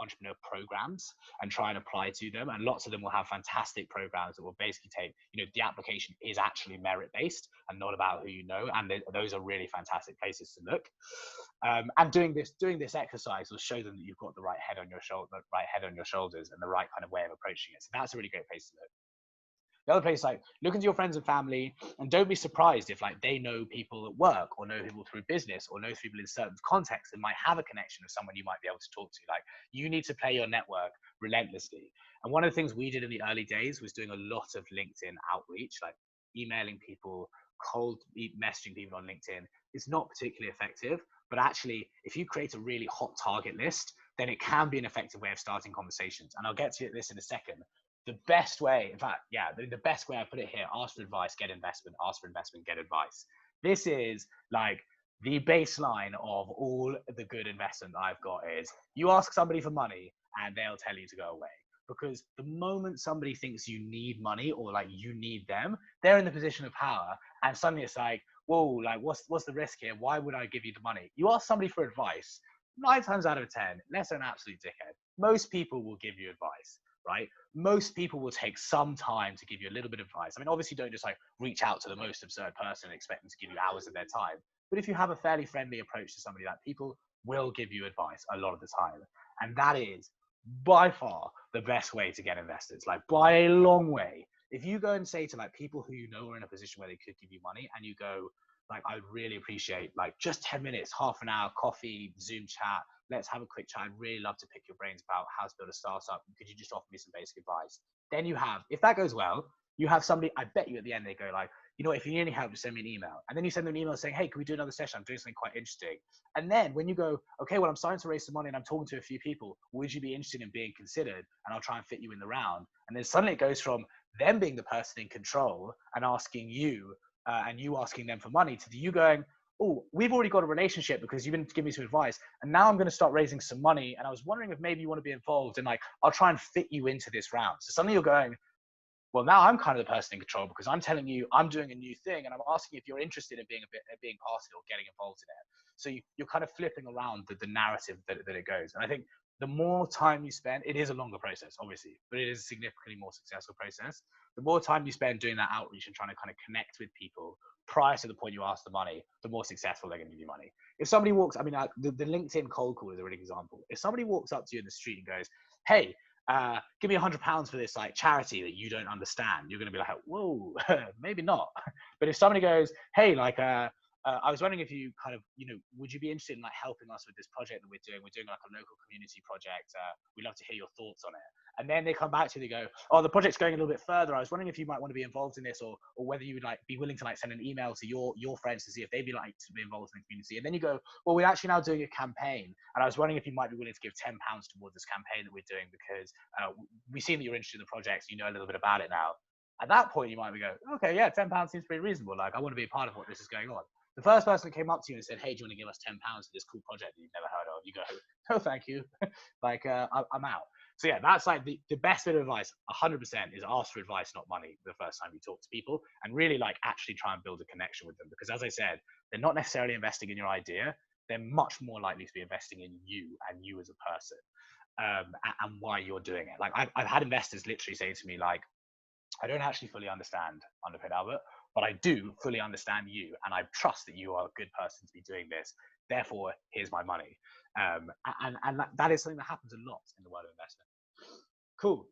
entrepreneur programs and try and apply to them. And lots of them will have fantastic programs that will basically take, the application is actually merit based and not about who you know. And those are really fantastic places to look. And doing this exercise will show them that you've got the right head on your shoulders and the right kind of way of approaching it. So that's a really great place to look. The other place, like, look into your friends and family, and don't be surprised if like they know people at work or know people through business or know people in certain contexts and might have a connection with someone you might be able to talk to. Like, you need to play your network relentlessly. And one of the things we did in the early days was doing a lot of LinkedIn outreach, like emailing people, cold messaging people on LinkedIn. It's not particularly effective, but actually, if you create a really hot target list, then it can be an effective way of starting conversations. And I'll get to this in a second. The best way, in fact, the best way I put it here, ask for advice, get investment, ask for investment, get advice. This is like the baseline of all the good investment I've got is you ask somebody for money and they'll tell you to go away. Because the moment somebody thinks you need money or like you need them, they're in the position of power. And suddenly it's like, whoa, like what's the risk here? Why would I give you the money? You ask somebody for advice, 9 times out of 10, unless they're an absolute dickhead, most people will give you advice. Right? Most people will take some time to give you a little bit of advice. I mean, obviously, don't just like reach out to the most absurd person and expect them to give you hours of their time. But if you have a fairly friendly approach to somebody, that people will give you advice a lot of the time. And that is by far the best way to get investors, like by a long way. If you go and say to like people who you know are in a position where they could give you money and you go, like, I would really appreciate like just 10 minutes, half an hour, coffee, Zoom chat. Let's have a quick chat. I'd really love to pick your brains about how to build a startup. Could you just offer me some basic advice? Then you have, if that goes well, you have somebody, I bet you at the end, they go like, if you need any help, just send me an email. And then you send them an email saying, hey, can we do another session? I'm doing something quite interesting. And then when you go, okay, well, I'm starting to raise some money and I'm talking to a few people. Would you be interested in being considered? And I'll try and fit you in the round. And then suddenly it goes from them being the person in control and asking you, and you asking them for money, to you going, oh, we've already got a relationship because you've been giving me some advice, and now I'm going to start raising some money, and I was wondering if maybe you want to be involved, and like, I'll try and fit you into this round. So suddenly you're going, well, now I'm kind of the person in control because I'm telling you I'm doing a new thing, and I'm asking if you're interested in being part of it or getting involved in it. So you're kind of flipping around the narrative that it goes. And I think the more time you spend, it is a longer process, obviously, but it is a significantly more successful process. The more time you spend doing that outreach and trying to kind of connect with people prior to the point you ask the money, the more successful they're going to give you money. If somebody walks, I mean, the LinkedIn cold call is a really good example. If somebody walks up to you in the street and goes, hey, give me £100 for this like charity that you don't understand, you're going to be like, whoa, maybe not. But if somebody goes, hey, like, I was wondering if you kind of, would you be interested in like helping us with this project that we're doing? We're doing like a local community project. We'd love to hear your thoughts on it. And then they come back to you, they go, oh, the project's going a little bit further. I was wondering if you might want to be involved in this, or whether you would like be willing to like send an email to your friends to see if they'd be like to be involved in the community. And then you go, well, we're actually now doing a campaign, and I was wondering if you might be willing to give £10 towards this campaign that we're doing because we've seen that you're interested in the project, so you know a little bit about it now. At that point, you might be going, okay, yeah, £10 seems pretty reasonable. Like, I want to be a part of what this is going on. The first person that came up to you and said, hey, do you want to give us £10 for this cool project that you've never heard of? You go, no, thank you. Like, I'm out. So yeah, that's like the best bit of advice, 100%, is ask for advice, not money, the first time you talk to people, and really like actually try and build a connection with them. Because as I said, they're not necessarily investing in your idea. They're much more likely to be investing in you and you as a person, and why you're doing it. Like I've had investors literally say to me, like, I don't actually fully understand Underpaid Albert, but I do fully understand you, and I trust that you are a good person to be doing this. Therefore, here's my money. And that is something that happens a lot in the world of investment. Cool.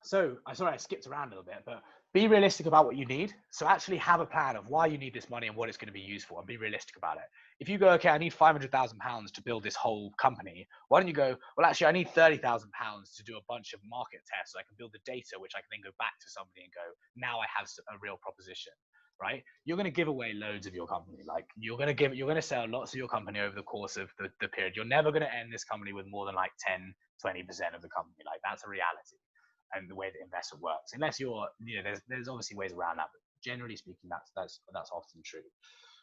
So I'm sorry I skipped around a little bit, but be realistic about what you need. So actually have a plan of why you need this money and what it's going to be used for, and be realistic about it. If you go, okay, I need £500,000 to build this whole company, why don't you go, well, actually, I need £30,000 to do a bunch of market tests so I can build the data, which I can then go back to somebody and go, now I have a real proposition, right? You're going to give away loads of your company. Like you're going to sell lots of your company over the course of the period. You're never going to end this company with more than like 10, 20% of the company. Like that's a reality. And the way that investment works, unless you're, there's obviously ways around that, but generally speaking, that's often true.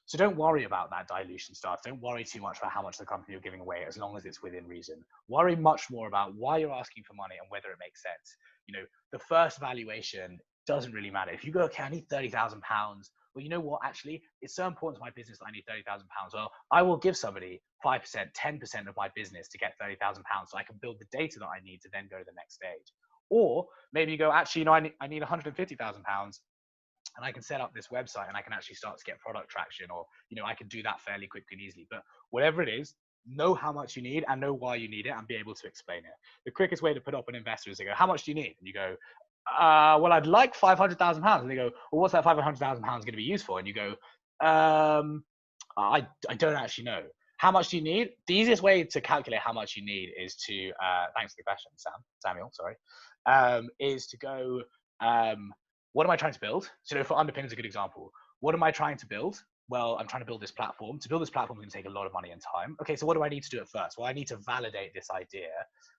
So don't worry about that dilution stuff. Don't worry too much about how much the company you're giving away, as long as it's within reason. Worry much more about why you're asking for money and whether it makes sense. The first valuation doesn't really matter. If you go, okay, I need £30,000. Well, you know what? Actually, it's so important to my business that I need £30,000. Well, I will give somebody 5%, 10% of my business to get £30,000, so I can build the data that I need to then go to the next stage. Or maybe you go, actually, I need £150,000 and I can set up this website and I can actually start to get product traction, or, I can do that fairly quickly and easily. But whatever it is, know how much you need and know why you need it and be able to explain it. The quickest way to put up an investor is to go, how much do you need? And you go, well, I'd like £500,000. And they go, well, what's that £500,000 going to be used for? And you go, I don't actually know. How much do you need? The easiest way to calculate how much you need is to, thanks for the question, Samuel, sorry, is to go, what am I trying to build? So for Underpin is a good example. What am I trying to build? Well, I'm trying to build this platform. To build this platform is going to take a lot of money and time. Okay, so what do I need to do at first? Well, I need to validate this idea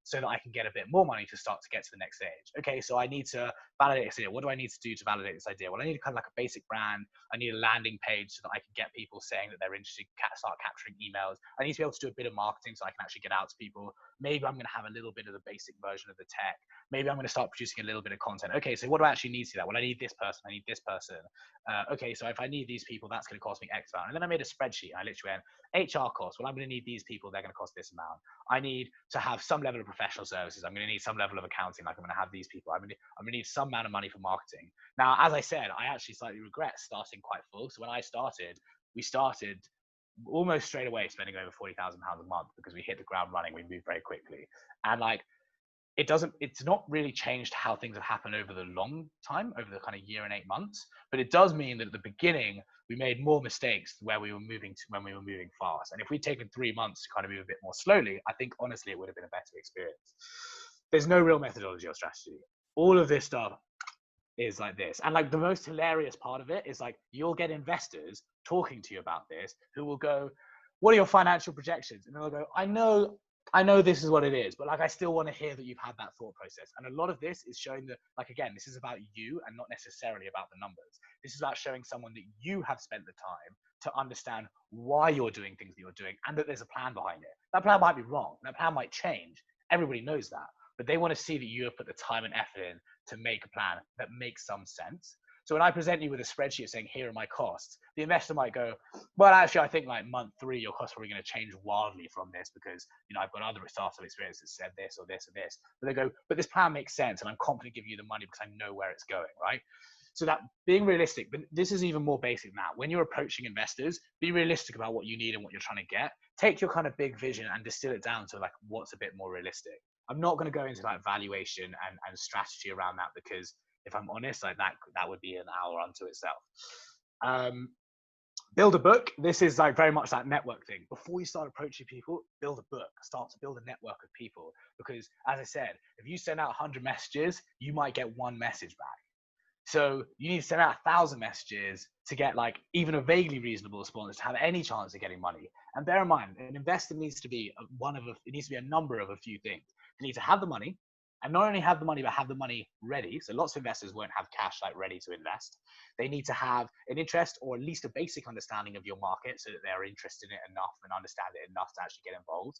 so that I can get a bit more money to start to get to the next stage. Okay, so I need to validate this idea. What do I need to do to validate this idea? Well, I need kind of like a basic brand. I need a landing page so that I can get people saying that they're interested, start capturing emails. I need to be able to do a bit of marketing so I can actually get out to people. Maybe I'm going to have a little bit of the basic version of the tech. Maybe I'm going to start producing a little bit of content. Okay, so what do I actually need to do that? Well, I need this person. I need this person. Okay, so if I need these people, that's going to cost me X amount. And then I made a spreadsheet and I literally went, HR costs. Well, I'm going to need these people. They're going to cost this amount. I need to have some level of professional services. I'm going to need some level of accounting. Like I'm going to have these people. I'm going to need some amount of money for marketing. Now, as I said, I actually slightly regret starting quite full. So when I started, we started almost straight away spending over £40,000 a month because we hit the ground running. We moved very quickly. And like, it's not really changed how things have happened over the long time, over the kind of year and 8 months, but it does mean that at the beginning we made more mistakes where we were moving fast. And if we'd taken 3 months to kind of move a bit more slowly, I think honestly it would have been a better experience. There's no real methodology or strategy. All of this stuff is like this. And like the most hilarious part of it is like you'll get investors talking to you about this who will go, what are your financial projections? And they'll go, I know this is what it is, but like, I still want to hear that you've had that thought process. And a lot of this is showing that, like, again, this is about you and not necessarily about the numbers. This is about showing someone that you have spent the time to understand why you're doing things that you're doing and that there's a plan behind it. That plan might be wrong. That plan might change. Everybody knows that, but they want to see that you have put the time and effort in to make a plan that makes some sense. So when I present you with a spreadsheet saying, here are my costs, the investor might go, well, actually, I think like month 3, your costs are probably going to change wildly from this because, I've got other startup experience that said this or this or this. But they go, but this plan makes sense and I'm confident to give you the money because I know where it's going, right? So that being realistic, but this is even more basic now. When you're approaching investors, be realistic about what you need and what you're trying to get. Take your kind of big vision and distill it down to like what's a bit more realistic. I'm not going to go into like valuation and strategy around that because if I'm honest, like that would be an hour unto itself. Build a book. This is like very much that network thing. Before you start approaching people, build a book. Start to build a network of people. Because as I said, if you send out 100 messages, you might get 1 message back. So you need to send out 1,000 messages to get like even a vaguely reasonable response to have any chance of getting money. And bear in mind, an investor needs to be it needs to be a number of a few things. They need to have the money. and not only have the money, but have the money ready. So lots of investors won't have cash like ready to invest. They need to have an interest or at least a basic understanding of your market so that they're interested in it enough and understand it enough to actually get involved.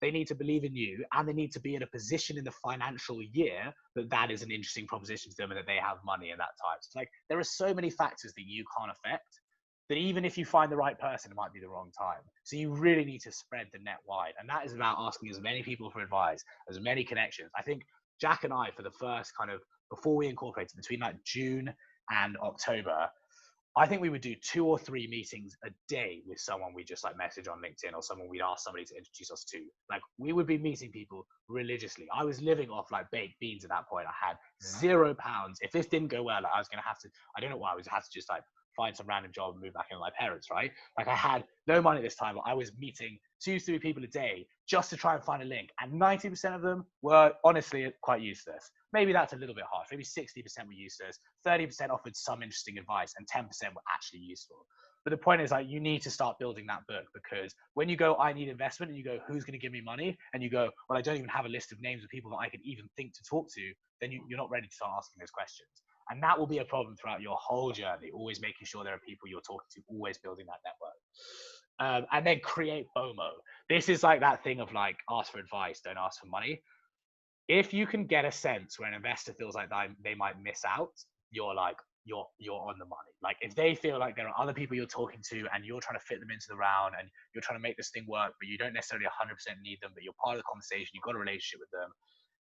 They need to believe in you, and they need to be in a position in the financial year that that is an interesting proposition to them and that they have money in that time. So like there are so many factors that you can't affect that even if you find the right person, it might be the wrong time. So you really need to spread the net wide. And that is about asking as many people for advice, as many connections. I think Jack and I, for the first kind of, before we incorporated, between like June and October, I think we would do 2 or 3 meetings a day with someone we just like message on LinkedIn or someone we'd ask somebody to introduce us to. Like we would be meeting people religiously. I was living off like baked beans at that point. I had £0. If this didn't go well, like, I was going to have to, I don't know why, I was have to just like find some random job and move back in with my parents, right? Like I had no money this time, but I was meeting 2-3 people a day just to try and find a link. And 90% of them were honestly quite useless. Maybe that's a little bit harsh. Maybe 60% were useless, 30% offered some interesting advice, and 10% were actually useful. But the point is, like, you need to start building that book, because when you go, I need investment, and you go, who's going to give me money? And you go, well, I don't even have a list of names of people that I could even think to talk to, then you're not ready to start asking those questions. And that will be a problem throughout your whole journey, always making sure there are people you're talking to, always building that network. And then create FOMO. This is like that thing of like, ask for advice, don't ask for money. If you can get a sense where an investor feels like they might miss out, you're like, you're on the money. Like if they feel like there are other people you're talking to and you're trying to fit them into the round and you're trying to make this thing work, but you don't necessarily 100% need them, but you're part of the conversation, you've got a relationship with them,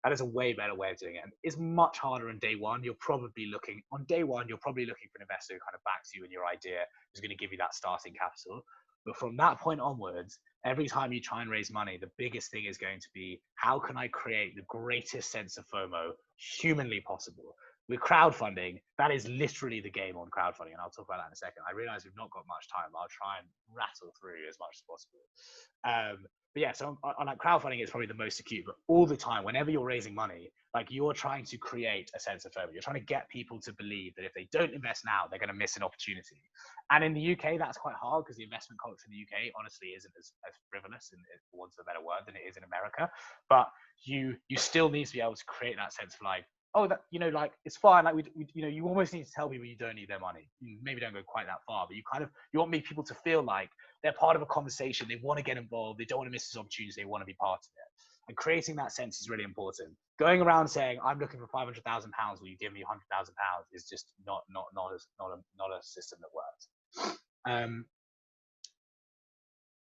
that is a way better way of doing it. And it's much harder on day one. You're probably looking for an investor who kind of backs you and your idea, who's going to give you that starting capital. But from that point onwards, every time you try and raise money, the biggest thing is going to be, how can I create the greatest sense of FOMO humanly possible? With crowdfunding, that is literally the game on crowdfunding. And I'll talk about that in a second. I realize we've not got much time, but I'll try and rattle through as much as possible. But yeah, so on like crowdfunding, it's probably the most acute, but all the time, whenever you're raising money, like you're trying to create a sense of FOMO. You're trying to get people to believe that if they don't invest now, they're going to miss an opportunity. And in the UK, that's quite hard because the investment culture in the UK honestly isn't as frivolous, and for want of a better word, than it is in America. But you still need to be able to create that sense of like, oh, that, you know, like it's fine. Like we you know, you almost need to tell people you don't need their money. You maybe don't go quite that far, but you want people to feel like they're part of a conversation. They want to get involved. They don't want to miss this opportunity. They want to be part of it. And creating that sense is really important. Going around saying, I'm looking for £500,000, will you give me £100,000, is just not a system that works.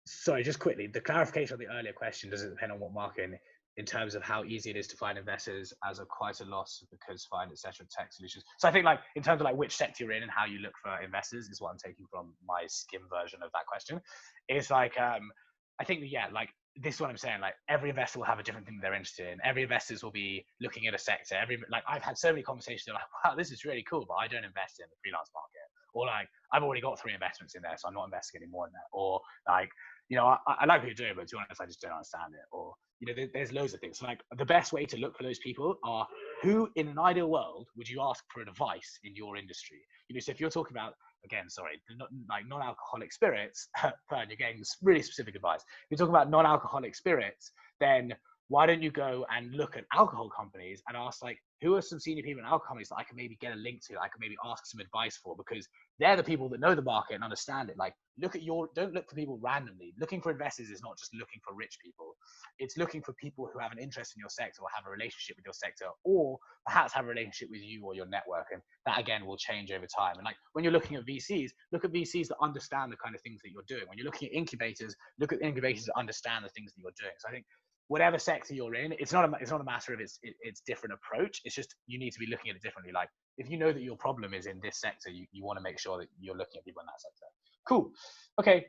Sorry, just quickly, the clarification on the earlier question, does it depend on what market, in terms of how easy it is to find investors as a quite a loss because find etc. tech solutions. So I think like in terms of like which sector you're in and how you look for investors is what I'm taking from my skim version of that question. It's like I think yeah, like this is what I'm saying, like every investor will have a different thing they're interested in. Every investors will be looking at a sector. Like I've had so many conversations, they're like, wow, this is really cool, but I don't invest in the freelance market. Or like, I've already got 3 investments in there, so I'm not investing any more in that. Or like, you know, I like what you're doing, but to be honest, I just don't understand it. Or, you know, there's loads of things. So like the best way to look for those people are, who in an ideal world would you ask for advice in your industry? You know, so if you're talking about, again, sorry, like non-alcoholic spirits, you're getting really specific advice. If you're talking about non-alcoholic spirits, then why don't you go and look at alcohol companies and ask, like, who are some senior people in alcohol companies that I can maybe get a link to, I can maybe ask some advice for, because they're the people that know the market and understand it. Like, don't look for people randomly. Looking for investors is not just looking for rich people. It's looking for people who have an interest in your sector or have a relationship with your sector, or perhaps have a relationship with you or your network. And that again will change over time. And like when you're looking at VCs, look at VCs that understand the kind of things that you're doing. When you're looking at incubators, look at incubators that understand the things that you're doing. So I think whatever sector you're in, it's not a matter of it's different approach. It's just you need to be looking at it differently. Like if you know that your problem is in this sector, you want to make sure that you're looking at people in that sector. Cool. Okay.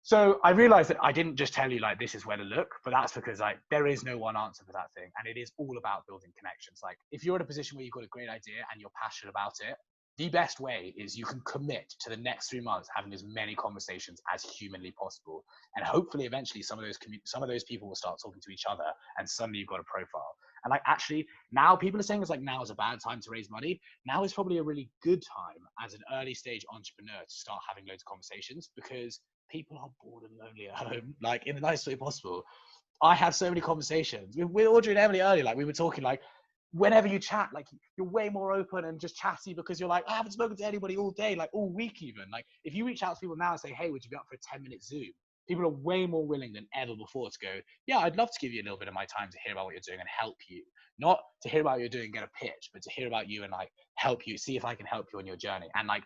So I realized that I didn't just tell you like this is where to look, but that's because like there is no one answer for that thing, and it is all about building connections. Like if you're in a position where you've got a great idea and you're passionate about it, the best way is you can commit to the next 3 months having as many conversations as humanly possible, and hopefully eventually some of those people will start talking to each other, and suddenly you've got a profile. And like actually now people are saying it's like now is a bad time to raise money. Now is probably a really good time as an early stage entrepreneur to start having loads of conversations, because people are bored and lonely at home, like in the nicest way possible. I have so many conversations with Audrey and Emily earlier. Like we were talking, like whenever you chat, like you're way more open and just chatty because you're like, I haven't spoken to anybody all day, like all week even. Like if you reach out to people now and say, hey, would you be up for a 10-minute Zoom? People are way more willing than ever before to go, yeah, I'd love to give you a little bit of my time to hear about what you're doing and help you. Not to hear about what you're doing and get a pitch, but to hear about you and like help you, see if I can help you on your journey. And like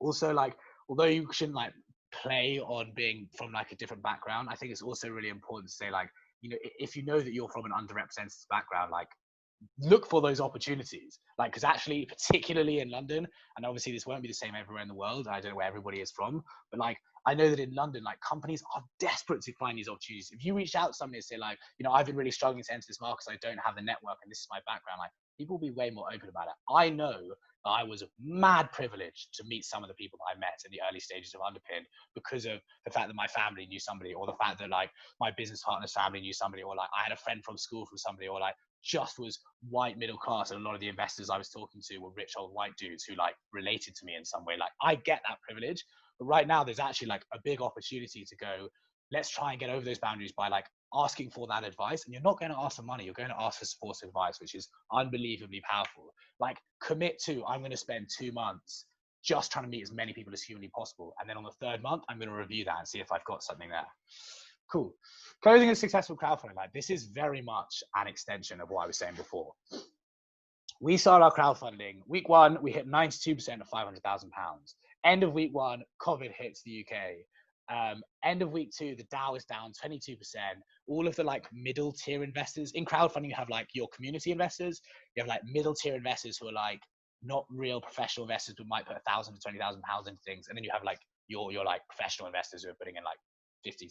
also like, although you shouldn't like play on being from like a different background, I think it's also really important to say like, you know, if you know that you're from an underrepresented background, like look for those opportunities, like because actually particularly in London, and obviously this won't be the same everywhere in the world, I don't know where everybody is from, but like I know that in London, like companies are desperate to find these opportunities. If you reach out to somebody and say like, you know, I've been really struggling to enter this market because I don't have the network and this is my background, like people will be way more open about it. I know that I was mad privileged to meet some of the people that I met in the early stages of Underpinned because of the fact that my family knew somebody, or the fact that like my business partner's family knew somebody, or like I had a friend from school from somebody, or like just was white middle class, and a lot of the investors I was talking to were rich old white dudes who like related to me in some way. Like I get that privilege, but right now there's actually like a big opportunity to go, let's try and get over those boundaries by like asking for that advice. And you're not going to ask for money, you're going to ask for supportive advice, which is unbelievably powerful. Like commit to, I'm going to spend 2 months just trying to meet as many people as humanly possible, and then on the third month I'm going to review that and see if I've got something there. Cool. Closing a successful crowdfunding, like this is very much an extension of what I was saying before. We started our crowdfunding. Week 1, we hit 92% of £500,000. End of week 1, COVID hits the UK. End of week 2, the Dow is down 22%. All of the like middle tier investors in crowdfunding, you have like your community investors, you have like middle tier investors who are like not real professional investors, but might put £1,000 to £20,000 into things. And then you have like your like professional investors who are putting in like 50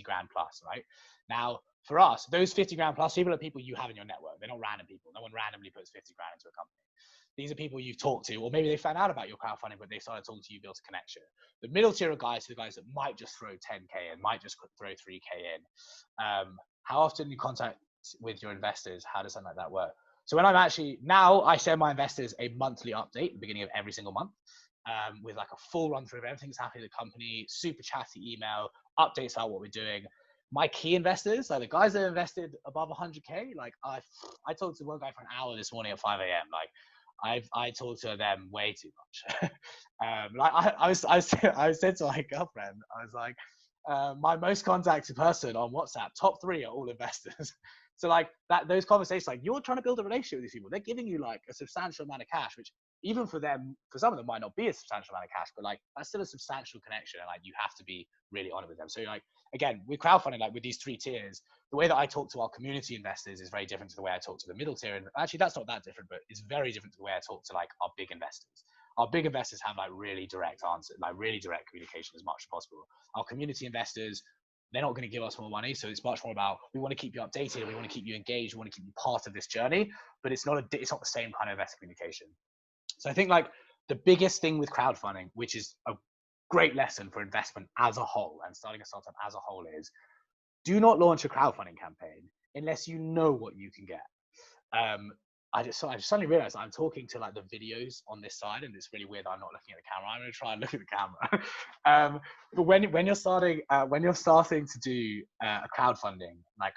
grand plus, right? Now, for us, those 50 grand plus people are people you have in your network. They're not random people. No one randomly puts 50 grand into a company. These are people you've talked to, or maybe they found out about your crowdfunding, but they started talking to you, built a connection. The middle tier of guys are the guys that might just throw 10K in, might just throw 3K in. How often you contact with your investors? How does something like that work? So when I'm actually, now I send my investors a monthly update at the beginning of every single month. With like a full run through of everything that's happening in the company, super chatty email, updates about what we're doing. My key investors, like the guys that invested above 100K, like I talked to one guy for an hour this morning at 5 a.m. Like I talked to them way too much. Like I said to my girlfriend, I was like, my most contacted person on WhatsApp, top 3 are all investors. So like those conversations, like you're trying to build a relationship with these people. They're giving you like a substantial amount of cash, which even for them, for some of them might not be a substantial amount of cash, but like that's still a substantial connection. And like you have to be really honest with them. So like, again, with crowdfunding, like with these 3 tiers, the way that I talk to our community investors is very different to the way I talk to the middle tier. And actually that's not that different, but it's very different to the way I talk to like our big investors. Our big investors have like really direct answers, like really direct communication as much as possible. Our community investors, they're not going to give us more money. So it's much more about, we want to keep you updated. We want to keep you engaged. We want to keep you part of this journey, but it's not the same kind of investor communication. So I think like the biggest thing with crowdfunding, which is a great lesson for investment as a whole and starting a startup as a whole, is do not launch a crowdfunding campaign unless you know what you can get. I just suddenly realized I'm talking to like the videos on this side, and it's really weird that I'm not looking at the camera. I'm going to try and look at the camera. But when you're starting to do a crowdfunding, like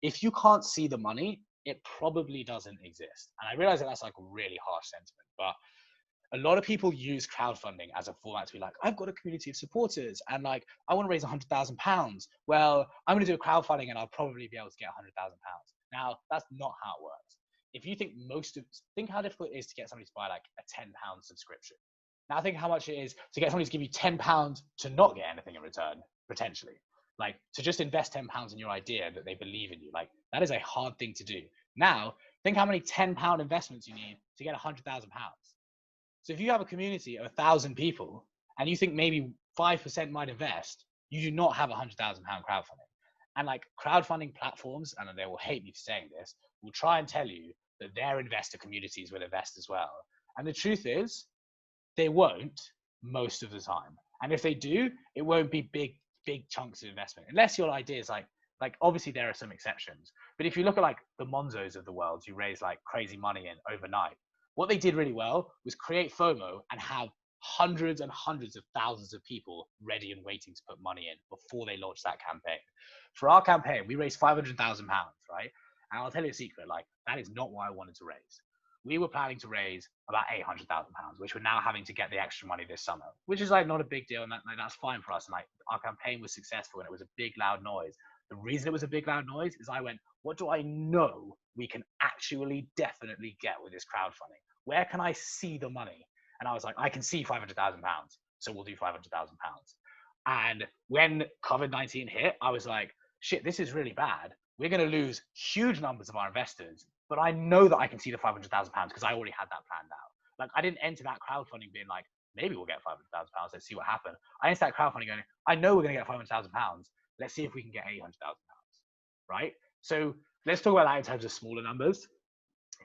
if you can't see the money, it probably doesn't exist. And I realize that that's like a really harsh sentiment, but a lot of people use crowdfunding as a format to be like, I've got a community of supporters and like, I want to raise £100,000. Well, I'm going to do a crowdfunding and I'll probably be able to get £100,000. Now, that's not how it works. If you think think how difficult it is to get somebody to buy like a £10 subscription. Now think how much it is to get somebody to give you £10 to not get anything in return, potentially. Like to just invest £10 in your idea that they believe in you. Like that is a hard thing to do. Now, think how many £10 investments you need to get £100,000. So if you have a community of 1,000 people and you think maybe 5% might invest, you do not have £100,000 crowdfunding. And like crowdfunding platforms, and they will hate me for saying this, will try and tell you that their investor communities will invest as well. And the truth is, they won't most of the time. And if they do, it won't be big chunks of investment, unless your idea is like obviously there are some exceptions. But if you look at like the Monzos of the world who raise like crazy money in overnight, what they did really well was create FOMO and have hundreds and hundreds of thousands of people ready and waiting to put money in before they launched that campaign. For our campaign, we raised £500,000, right? And I'll tell you a secret, like that is not what I wanted to raise. We were planning to raise about £800,000, which we're now having to get the extra money this summer, which is like not a big deal, and that's fine for us. And like our campaign was successful, and it was a big loud noise. The reason it was a big loud noise is I went, what do I know we can actually definitely get with this crowdfunding? Where can I see the money? And I was like, I can see £500,000, so we'll do £500,000. And when COVID-19 hit, I was like, shit, this is really bad. We're going to lose huge numbers of our investors, but I know that I can see the £500,000 because I already had that planned out. Like I didn't enter that crowdfunding being like, maybe we'll get £500,000. Let's see what happens. I entered that crowdfunding going, I know we're going to get £500,000. Let's see if we can get £800,000. Right? So let's talk about that in terms of smaller numbers.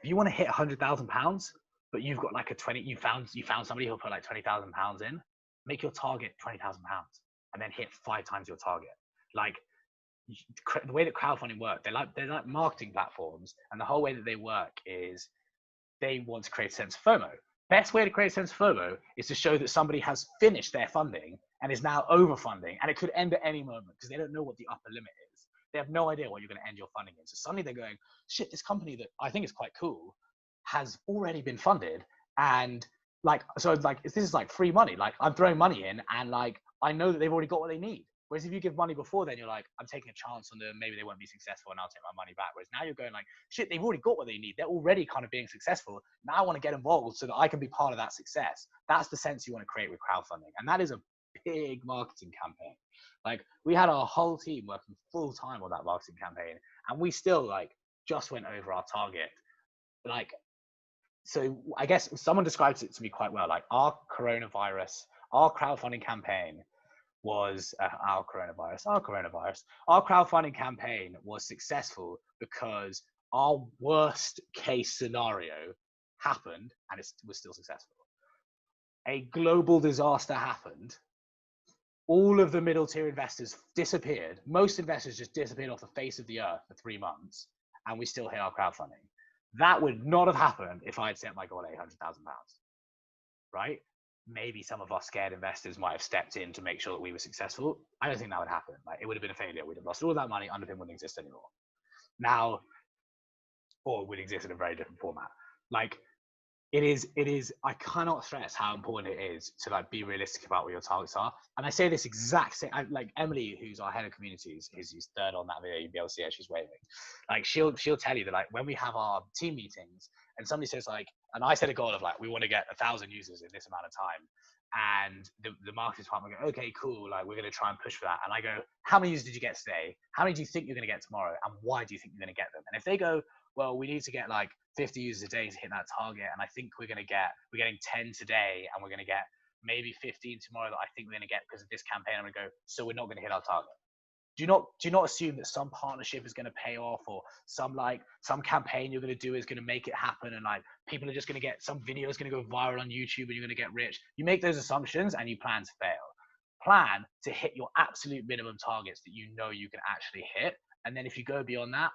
If you want to hit £100,000, but you've got like you found somebody who'll put like £20,000 in, make your target £20,000 and then hit 5 times your target. Like the way that crowdfunding works, they're like marketing platforms, and the whole way that they work is they want to create a sense of FOMO. Best way to create a sense of FOMO is to show that somebody has finished their funding and is now overfunding, and it could end at any moment because they don't know what the upper limit is. They have no idea what you're going to end your funding in. So suddenly they're going, shit, this company that I think is quite cool has already been funded, and like, so like this is like free money. Like I'm throwing money in, and like I know that they've already got what they need. Whereas if you give money before, then you're like, I'm taking a chance on them. Maybe they won't be successful, and I'll take my money back. Whereas now you're going like, shit, they've already got what they need. They're already kind of being successful. Now I want to get involved so that I can be part of that success. That's the sense you want to create with crowdfunding, and that is a big marketing campaign. Like we had our whole team working full time on that marketing campaign, and we still like just went over our target. Like, so I guess someone describes it to me quite well. Like our crowdfunding campaign was our crowdfunding campaign was successful because our worst case scenario happened and it was still successful. A global disaster happened. All of the middle tier investors disappeared. Most investors just disappeared off the face of the earth for 3 months, and we still hit our crowdfunding. That would not have happened if I had set my goal at £800,000, right? Maybe some of our scared investors might have stepped in to make sure that we were successful. I don't think that would happen. Like it would have been a failure. We'd have lost all that money. Underpin wouldn't exist anymore. Now, or it would exist in a very different format. Like it is, I cannot stress how important it is to like be realistic about what your targets are. And I say this exact same, like Emily, who's our head of communities, who's third on that video, you'll be able to see her, she's waving. Like she'll tell you that like when we have our team meetings and somebody says like, and I set a goal of like, we want to get 1,000 users in this amount of time. And the marketing department go, okay, cool. Like we're going to try and push for that. And I go, how many users did you get today? How many do you think you're going to get tomorrow? And why do you think you're going to get them? And if they go, well, we need to get like 50 users a day to hit that target. And I think we're getting 10 today and we're going to get maybe 15 tomorrow that I think we're going to get because of this campaign. I'm going to go, so we're not going to hit our target. Do you not assume that some partnership is going to pay off, or some campaign you're going to do is going to make it happen, and like people are just going to get, some video is going to go viral on YouTube and you're going to get rich? You make those assumptions and you plan to fail. Plan to hit your absolute minimum targets that you know you can actually hit, and then if you go beyond that,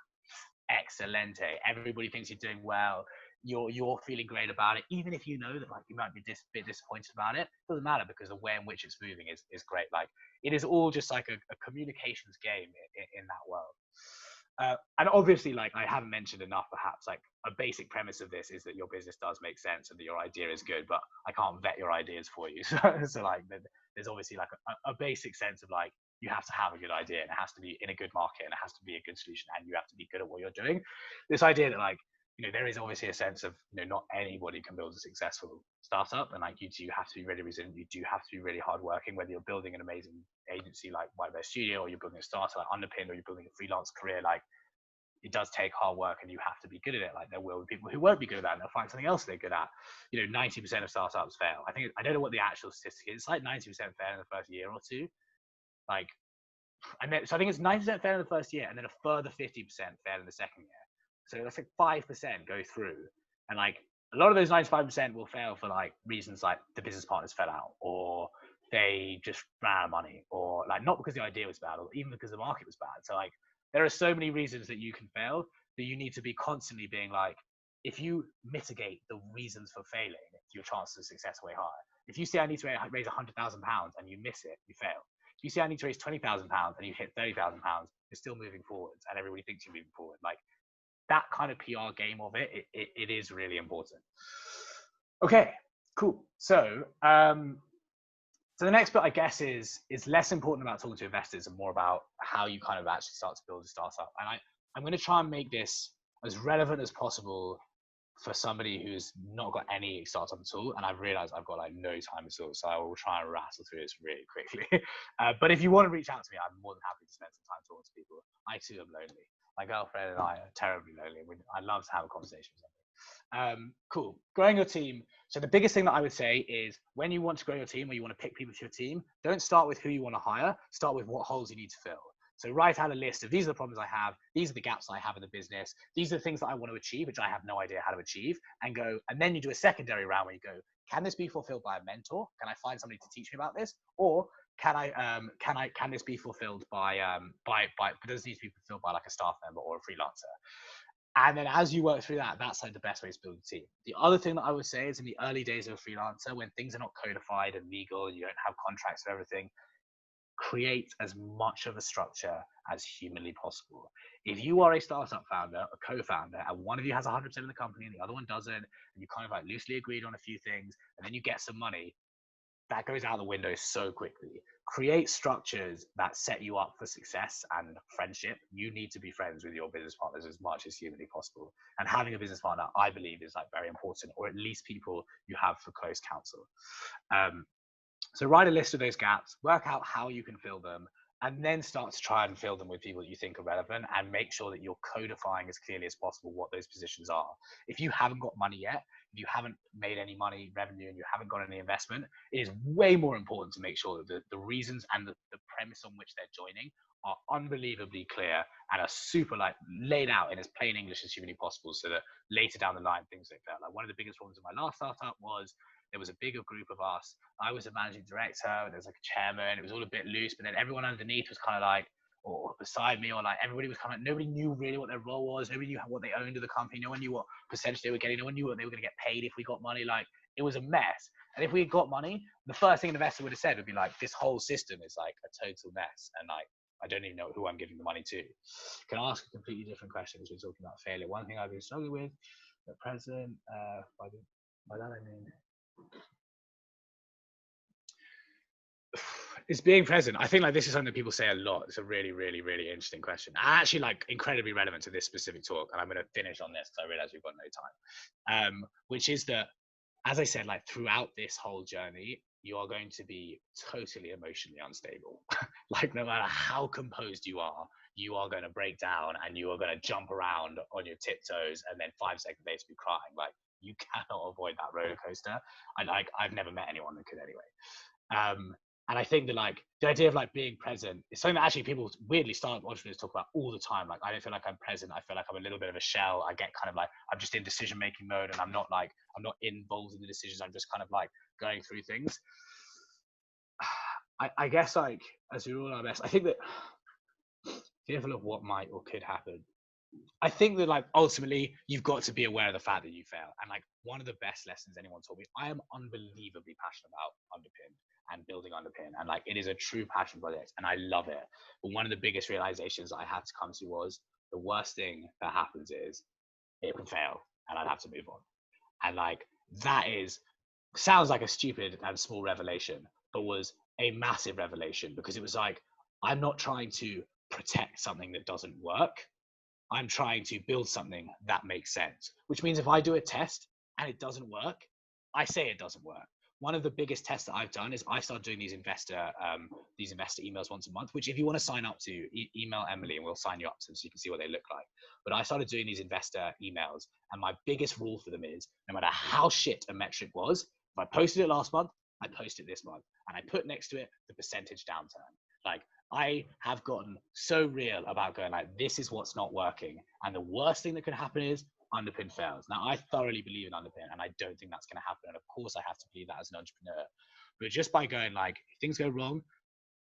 excelente. Everybody thinks you're doing well. You're feeling great about it, even if you know that like you might be a bit disappointed about it. Doesn't matter, because the way in which it's moving is great. Like it is all just like a communications game in that world. And obviously, like I haven't mentioned enough, perhaps like a basic premise of this is that your business does make sense and that your idea is good, but I can't vet your ideas for you. So like there's obviously like a basic sense of like, you have to have a good idea and it has to be in a good market and it has to be a good solution and you have to be good at what you're doing. This idea that like, you know, there is obviously a sense of, you know, not anybody can build a successful startup, and like you do have to be really resilient. You do have to be really hardworking, whether you're building an amazing agency like White Bear Studio, or you're building a startup like Underpinned, or you're building a freelance career. Like it does take hard work and you have to be good at it. Like there will be people who won't be good at that and they'll find something else they're good at. You know, 90% of startups fail. I don't know what the actual statistic is. It's like 90% fail in the first year or two. Like, and then, so I think it's 90% fail in the first year and then a further 50% fail in the second year. So that's like 5% go through, and like a lot of those 95% will fail for like reasons like the business partners fell out, or they just ran out of money, or like not because the idea was bad, or even because the market was bad. So like there are so many reasons that you can fail that you need to be constantly being like, if you mitigate the reasons for failing, your chances of success are way higher. If you say I need to raise £100,000 and you miss it, you fail. If you say I need to raise £20,000 and you hit £30,000, you're still moving forwards, and everybody thinks you're moving forward. Like that kind of PR game of it is really important. Okay, cool. So so the next bit, I guess, is less important about talking to investors and more about how you kind of actually start to build a startup. And I'm going to try and make this as relevant as possible for somebody who's not got any startup at all. And I've realized I've got like no time at all, so I will try and rattle through this really quickly. But if you want to reach out to me, I'm more than happy to spend some time talking to people. I too am lonely. My girlfriend and I are terribly lonely. I love to have a conversation with somebody. Cool. Growing your team. So the biggest thing that I would say is when you want to grow your team or you want to pick people to your team, don't start with who you want to hire. Start with what holes you need to fill. So write out a list of these are the problems I have. These are the gaps I have in the business. These are the things that I want to achieve, which I have no idea how to achieve, and go. And then you do a secondary round where you go, can this be fulfilled by a mentor? Can I find somebody to teach me about this? Or can this be fulfilled by does it need to be fulfilled by like a staff member or a freelancer? And then as you work through that, that's like the best way to build a team. The other thing that I would say is in the early days of a freelancer, when things are not codified and legal, you don't have contracts for everything, create as much of a structure as humanly possible. If you are a startup founder, a co-founder, and one of you has 100% of the company and the other one doesn't, and you kind of like loosely agreed on a few things, and then you get some money, that goes out the window so quickly. Create structures that set you up for success and friendship. You need to be friends with your business partners as much as humanly possible. And having a business partner, I believe, is like very important, or at least people you have for close counsel. So write a list of those gaps, work out how you can fill them, and then start to try and fill them with people that you think are relevant, and make sure that you're codifying as clearly as possible what those positions are. If you haven't got money yet, if you haven't made any money revenue and you haven't got any investment, it is way more important to make sure that the reasons and the premise on which they're joining are unbelievably clear and are super like laid out in as plain English as humanly possible, so that later down the line things like that. Like one of the biggest problems in my last startup was there was a bigger group of us. I was a managing director, and there was like a chairman. It was all a bit loose, but then everyone underneath was kind of like, or beside me, or like everybody was kind of, nobody knew really what their role was. Nobody knew what they owned of the company. No one knew what percentage they were getting. No one knew what they were going to get paid if we got money. Like it was a mess. And if we got money, the first thing an investor would have said would be like, this whole system is like a total mess. And like, I don't even know who I'm giving the money to. Can I ask a completely different question as we're talking about failure? One thing I've been struggling with at present, by that I mean, it's being present. I think like this is something that people say a lot. It's a really, really, really interesting question. Actually, like incredibly relevant to this specific talk. And I'm going to finish on this because I realize we've got no time. Which is that, as I said, like throughout this whole journey, you are going to be totally emotionally unstable. Like no matter how composed you are going to break down and you are going to jump around on your tiptoes and then 5 seconds later be crying. Like you cannot avoid that roller coaster. I've never met anyone that could anyway. And I think that like the idea of like being present is something that actually people weirdly startup entrepreneurs talk about all the time. Like I don't feel like I'm present. I feel like I'm a little bit of a shell. I get kind of like I'm just in decision making mode, and I'm not involved in the decisions. I'm just kind of like going through things. I guess like as we're all our best, I think that fearful of what might or could happen. I think that like ultimately you've got to be aware of the fact that you fail. And like one of the best lessons anyone taught me, I am unbelievably passionate about Underpinned and building Underpinned, and like it is a true passion project and I love it. But one of the biggest realizations I had to come to was the worst thing that happens is it would fail and I'd have to move on. And like that sounds like a stupid and small revelation, but was a massive revelation, because it was like I'm not trying to protect something that doesn't work. I'm trying to build something that makes sense, which means if I do a test and it doesn't work, I say it doesn't work. One of the biggest tests that I've done is I started doing these investor emails once a month, which if you want to sign up to, email Emily and we'll sign you up to them so you can see what they look like. But I started doing these investor emails, and my biggest rule for them is no matter how shit a metric was, if I posted it last month, I post it this month, and I put next to it the percentage downturn. Like I have gotten so real about going like, this is what's not working. And the worst thing that can happen is Underpinned fails. Now, I thoroughly believe in Underpinned, and I don't think that's going to happen. And of course, I have to believe that as an entrepreneur. But just by going like, if things go wrong,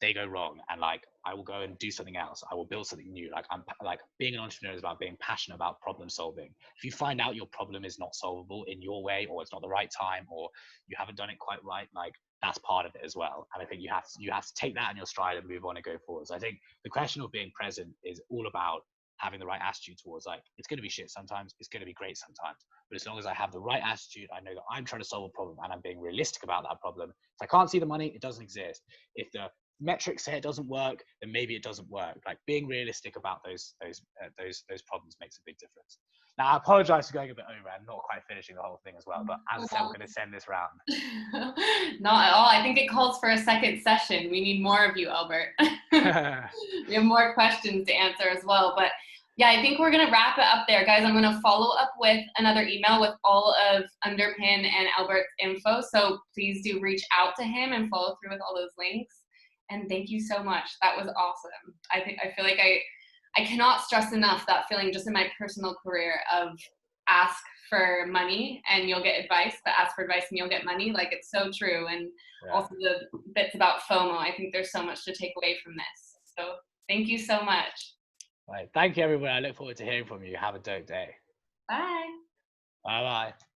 they go wrong, and like I will go and do something else. I will build something new. Like I'm like being an entrepreneur is about being passionate about problem solving. If you find out your problem is not solvable in your way, or it's not the right time, or you haven't done it quite right, like that's part of it as well. And I think you have to take that in your stride and move on and go forward. So I think the question of being present is all about having the right attitude towards, like, it's going to be shit sometimes, it's going to be great sometimes, but as long as I have the right attitude, I know that I'm trying to solve a problem and I'm being realistic about that problem. If I can't see the money, it doesn't exist. If the metrics say it doesn't work, then maybe it doesn't work. Like, being realistic about those problems makes a big difference. Now, I apologize for going a bit over and not quite finishing the whole thing as well, but as I said, we're going to send this round. Not at all. I think it calls for a second session. We need more of you, Albert. We have more questions to answer as well. But yeah, I think we're going to wrap it up there. Guys, I'm going to follow up with another email with all of Underpin and Albert's info. So please do reach out to him and follow through with all those links. And thank you so much. That was awesome. I feel like I cannot stress enough that feeling just in my personal career of ask for money and you'll get advice, but ask for advice and you'll get money. Like, it's so true. And also the bits about FOMO, I think there's so much to take away from this. So thank you so much. Right. Thank you, everyone. I look forward to hearing from you. Have a dope day. Bye. Bye-bye.